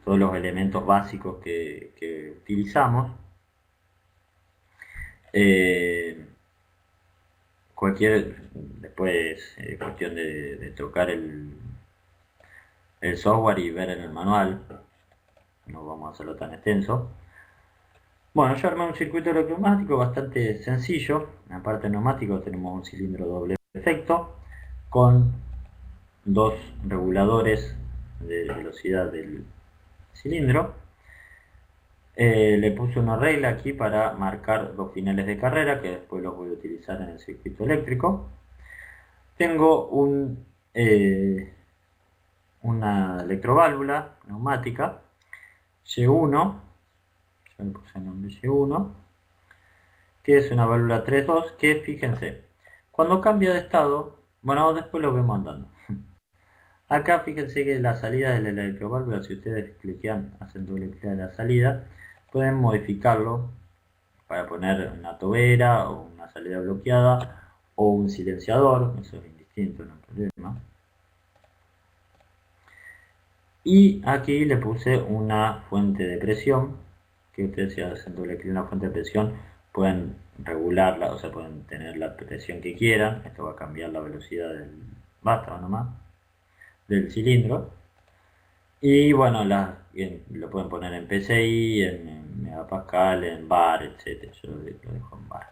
todos los elementos básicos que utilizamos. Después, cuestión de tocar el software y ver en el manual, no vamos a hacerlo tan extenso. Bueno, yo armé un circuito electromagnético bastante sencillo. En la parte neumático tenemos un cilindro doble efecto con dos reguladores de velocidad del cilindro. Le puse una regla aquí para marcar los finales de carrera, que después los voy a utilizar en el circuito eléctrico. Tengo una electroválvula neumática Y1, yo le puse el nombre Y1, que es una válvula 3.2, que fíjense, cuando cambia de estado, bueno, después lo vemos andando. Acá fíjense que la salida de la electroválvula, si ustedes hacen doble clic en la salida, pueden modificarlo para poner una tobera o una salida bloqueada o un silenciador, eso es indistinto, no hay problema. Y aquí le puse una fuente de presión, que ustedes si hacen doble clic en la fuente de presión pueden regularla, o sea, pueden tener la presión que quieran. Esto va a cambiar la velocidad del vástago nomás, del cilindro. Y bueno, lo pueden poner en PSI, en megapascal, en bar, etc. Yo lo dejo en bar,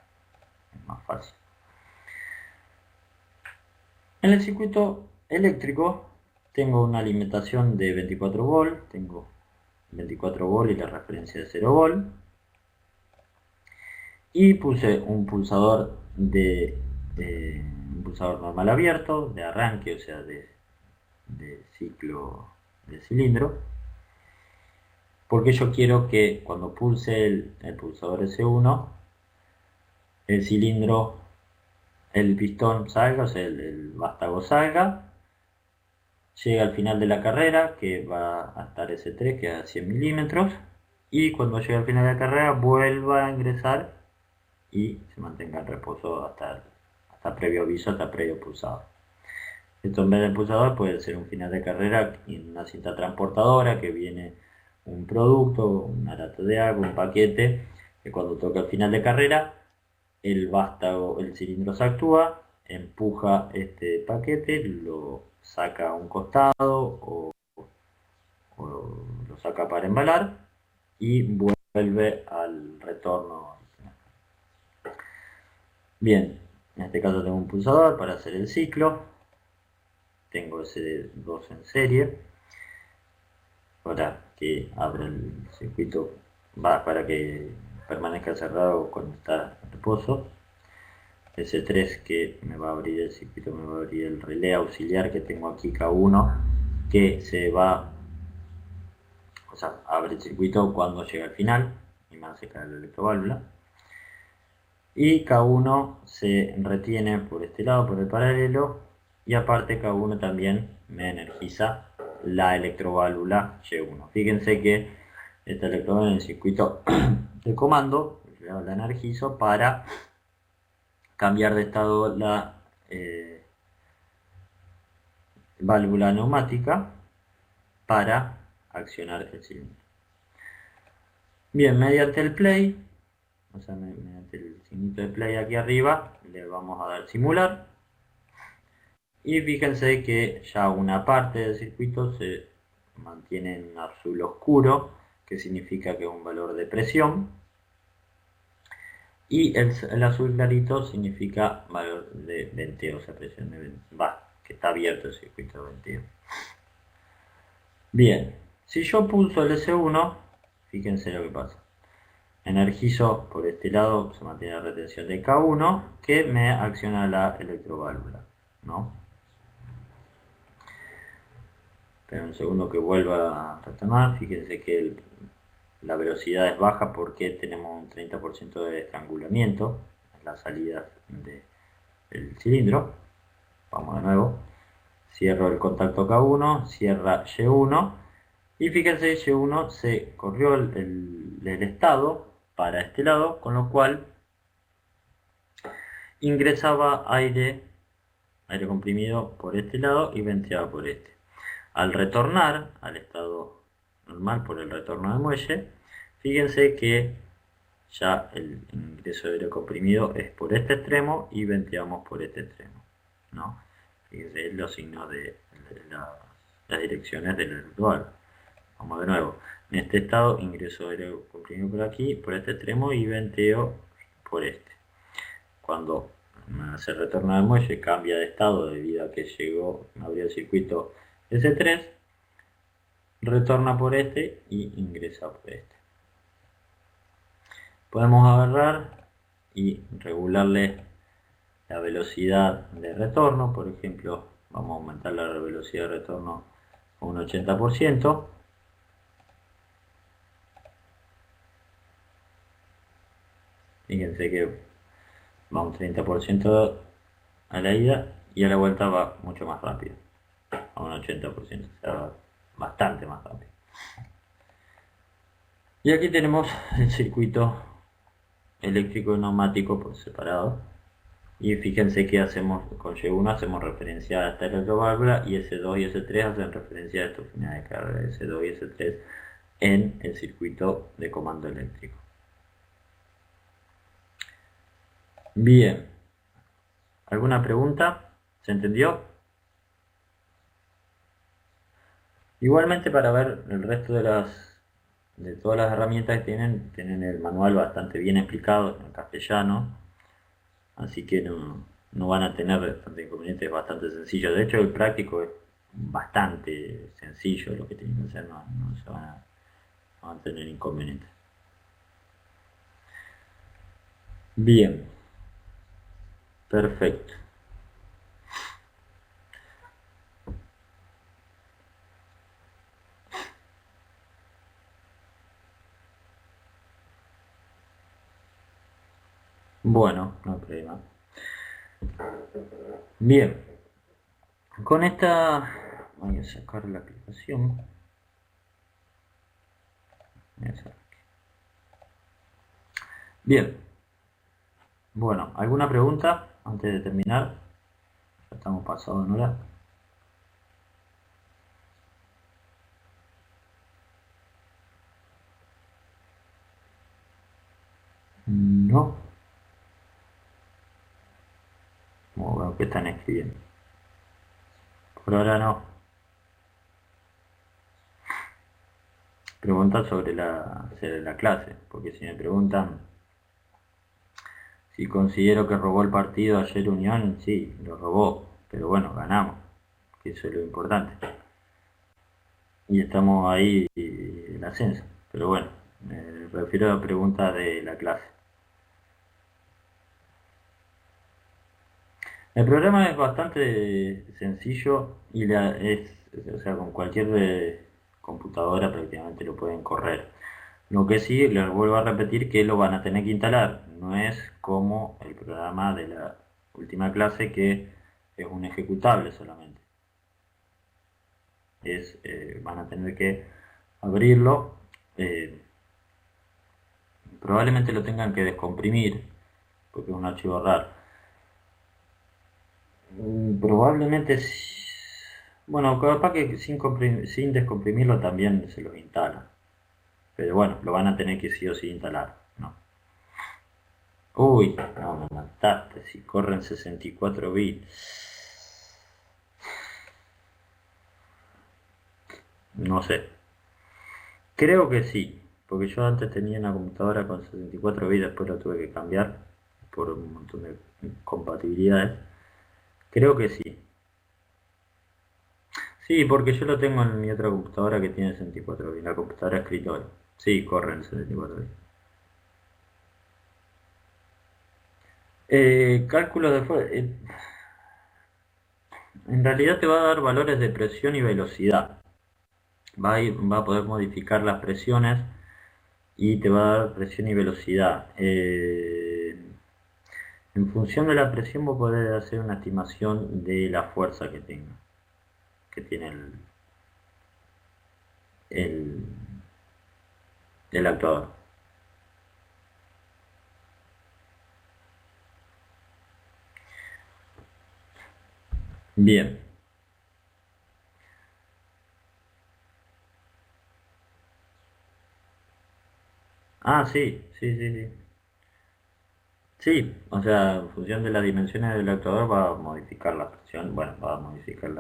es más fácil. En el circuito eléctrico tengo una alimentación de 24 volt, tengo 24 volt y la referencia de 0 volt. Y puse un pulsador un pulsador normal abierto, de arranque, o sea, de ciclo del cilindro, porque yo quiero que cuando pulse el pulsador S1, el cilindro, el pistón salga, o sea, el vástago salga, llegue al final de la carrera, que va a estar S3, que es a 100 milímetros, y cuando llegue al final de la carrera vuelva a ingresar y se mantenga en reposo hasta previo aviso, hasta previo pulsado. Esto en vez del pulsador puede ser un final de carrera en una cinta transportadora que viene un producto, una lata de agua, un paquete, que cuando toca el final de carrera, el vástago, el cilindro se actúa, empuja este paquete, lo saca a un costado o lo saca para embalar y vuelve al retorno. Bien, en este caso tengo un pulsador para hacer el ciclo, tengo ese 2 en serie, para que abra el circuito, para que permanezca cerrado cuando está en reposo. S3 que me va a abrir el circuito, me va a abrir el relé auxiliar que tengo aquí, K1, que abre el circuito cuando llega al final y me hace caer la electroválvula. Y K1 se retiene por este lado, por el paralelo, y aparte K1 también me energiza la electroválvula Y1. Fíjense que esta electroválvula en el circuito de comando la energizo para cambiar de estado la válvula neumática para accionar el cilindro. Bien, mediante el play, o sea, mediante el signito de play aquí arriba, le vamos a dar simular. Y fíjense que ya una parte del circuito se mantiene en azul oscuro, que significa que es un valor de presión. Y el azul clarito significa valor de venteo, o sea, presión de venteo, que está abierto el circuito de venteo. Bien, si yo pulso el S1, fíjense lo que pasa. Energizo por este lado, se mantiene la retención de K1, que me acciona la electroválvula, ¿no? Pero un segundo que vuelva a retomar. Fíjense que la velocidad es baja porque tenemos un 30% de estrangulamiento en la salida del cilindro. Vamos de nuevo. Cierro el contacto K1, cierra Y1 y fíjense, Y1 se corrió el estado para este lado, con lo cual ingresaba aire comprimido por este lado y venteaba por este. Al retornar al estado normal por el retorno del muelle, fíjense que ya el ingreso de aire comprimido es por este extremo y venteamos por este extremo, ¿no? Fíjense los signos de las direcciones del electrovalve. Vamos de nuevo. En este estado ingreso aire comprimido por aquí, por este extremo y venteo por este. Cuando se retorna al muelle cambia de estado debido a que abrió el circuito S3, retorna por este y ingresa por este. Podemos agarrar y regularle la velocidad de retorno. Por ejemplo, vamos a aumentar la velocidad de retorno a un 80%. Fíjense que va un 30% a la ida y a la vuelta va mucho más rápido, a un 80%, o sea, va bastante más rápido. Y aquí tenemos el circuito eléctrico y neumático por separado. Y fíjense que hacemos con Y1 hacemos referencia a esta electroválvula y S2 y S3 hacen referencia a estos finales de carga, S2 y S3 en el circuito de comando eléctrico. Bien, ¿alguna pregunta? ¿Se entendió? Igualmente, para ver el resto de todas las herramientas que tienen el manual bastante bien explicado en castellano, así que no van a tener bastante inconvenientes, es bastante sencillo. De hecho, el práctico es bastante sencillo, lo que tienen que hacer, no se van a tener inconvenientes. Bien, perfecto. Bueno, no hay problema. Bien, con esta voy a sacar la aplicación. Bien, bueno, ¿alguna pregunta antes de terminar? Ya estamos pasados en hora. No. Bueno, ¿qué están escribiendo? Por ahora no. Preguntas sobre la clase, porque si me preguntan si considero que robó el partido ayer Unión, sí, lo robó, pero bueno, ganamos, que eso es lo importante. Y estamos ahí en el ascenso, pero bueno, me refiero a preguntas de la clase. El programa es bastante sencillo y o sea, con cualquier computadora prácticamente lo pueden correr. Lo que sí, les vuelvo a repetir que lo van a tener que instalar. No es como el programa de la última clase que es un ejecutable solamente. Van a tener que abrirlo. Probablemente lo tengan que descomprimir porque es un archivo RAR. Probablemente, bueno, capaz que sin descomprimirlo también se los instala. Pero bueno, lo van a tener que sí o sí instalar, ¿no? Uy, no, me mataste, si corren 64 bits. No sé. Creo que sí, porque yo antes tenía una computadora con 64 bits, después lo tuve que cambiar por un montón de compatibilidades. Creo que sí. Sí, porque yo lo tengo en mi otra computadora que tiene 64 bits, la computadora de escritorio. Sí, corren 64 bits. Cálculo de en realidad te va a dar valores de presión y velocidad. Va a poder modificar las presiones y te va a dar presión y velocidad. En función de la presión vos podés hacer una estimación de la fuerza que tenga, que tiene el, el actuador. Bien. Ah, sí, sí, sí, sí. Sí, o sea, en función de las dimensiones del actuador va a modificar la presión, bueno, va a modificar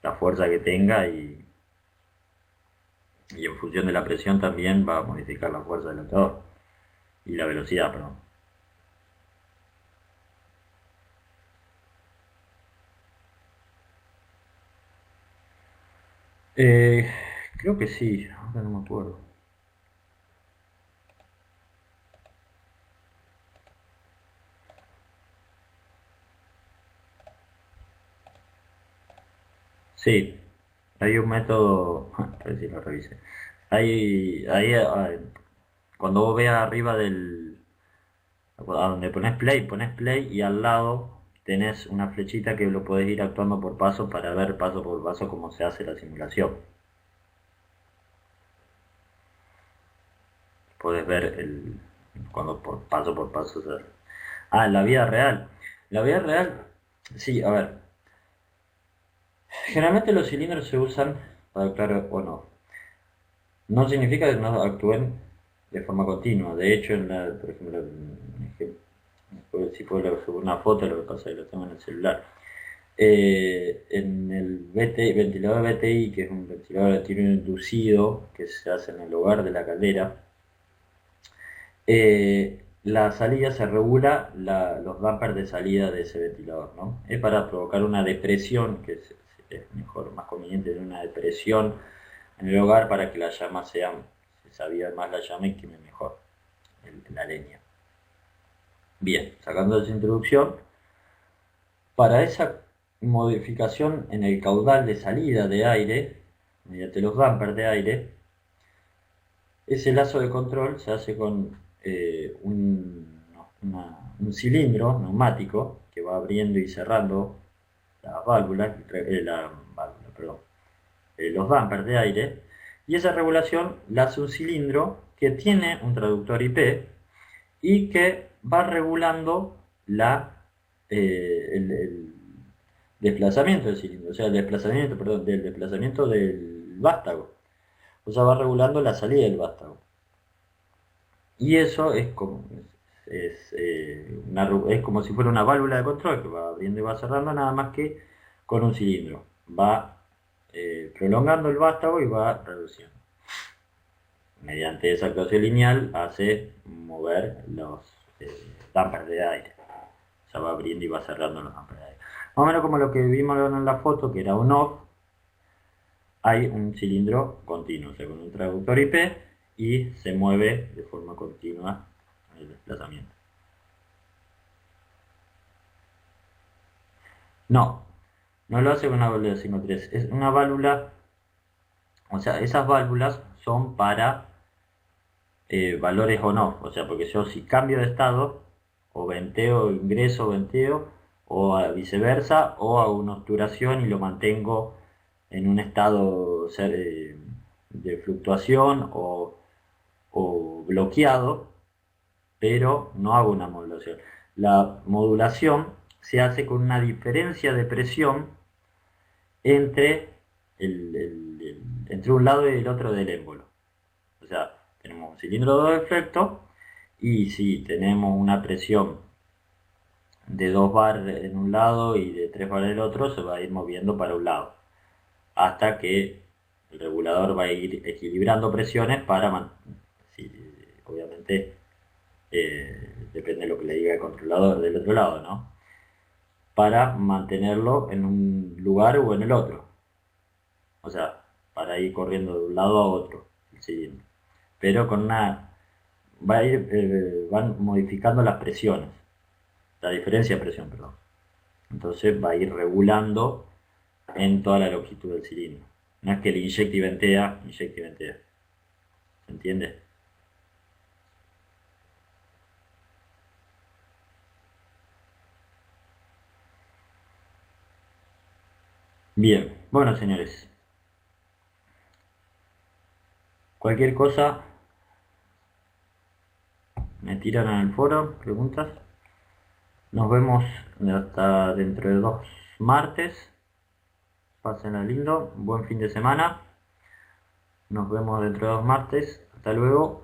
la fuerza que tenga y en función de la presión también va a modificar la fuerza del actuador y la velocidad, perdón. Eh, Creo que sí, ahora no me acuerdo. Sí, hay un método, a ver si lo revise. Cuando vos veas arriba a donde pones play y al lado tenés una flechita que lo podés ir actuando por paso para ver paso por paso cómo se hace la simulación. Podés ver cuando por paso se hace. Ah, en la vida real. La vida real, sí, a ver. Generalmente los cilindros se usan para actuar o no. No significa que no actúen de forma continua. De hecho, por ejemplo, si puedo subir una foto, lo que pasa es que lo tengo en el celular. En el ventilador VTI, que es un ventilador de tiro inducido que se hace en el hogar de la caldera, la salida se regula los dampers de salida de ese ventilador, ¿no? Es para provocar una depresión, que es mejor, más conveniente tener una depresión en el hogar para que las llamas se avive más la llama y queme mejor la leña. Bien, sacando esa introducción, para esa modificación en el caudal de salida de aire, mediante los dampers de aire, ese lazo de control se hace con un cilindro neumático que va abriendo y cerrando las válvulas, perdón, los dampers de aire, y esa regulación la hace un cilindro que tiene un traductor IP y que va regulando el desplazamiento del cilindro, o sea, del desplazamiento del vástago. O sea, va regulando la salida del vástago. Y eso es como si fuera una válvula de control que va abriendo y va cerrando, nada más que con un cilindro. Va prolongando el vástago y va reduciendo. Mediante esa actuación lineal hace mover los dampers de aire. O sea, va abriendo y va cerrando los dampers de aire. Más o menos como lo que vimos en la foto, que era un off, hay un cilindro continuo, o sea, con un traductor IP y se mueve de forma continua el desplazamiento. No, no lo hace con una válvula de signo 3, es una válvula, o sea, esas válvulas son para valores on-off, o sea, porque yo si cambio de estado, o venteo, ingreso, venteo, o viceversa, o hago una obturación y lo mantengo en un estado de fluctuación o bloqueado, pero no hago una modulación. La modulación se hace con una diferencia de presión entre, entre un lado y el otro del émbolo. O sea, tenemos un cilindro de efecto y si tenemos una presión de 2 bar en un lado y de 3 bar en el otro, se va a ir moviendo para un lado hasta que el regulador va a ir equilibrando presiones para, si, obviamente depende de lo que le diga el controlador del otro lado, ¿no? Para mantenerlo en un lugar o en el otro. O sea, para ir corriendo de un lado a otro el cilindro. Pero con una... van modificando las presiones. La diferencia de presión, perdón. Entonces va a ir regulando en toda la longitud del cilindro. No es que le inyecte y ventea, inyecte y ventea. ¿Se entiende? Bien, bueno señores, cualquier cosa me tiran en el foro, preguntas. Nos vemos hasta dentro de 2 martes. Pásenla lindo, buen fin de semana. Nos vemos dentro de 2 martes. Hasta luego.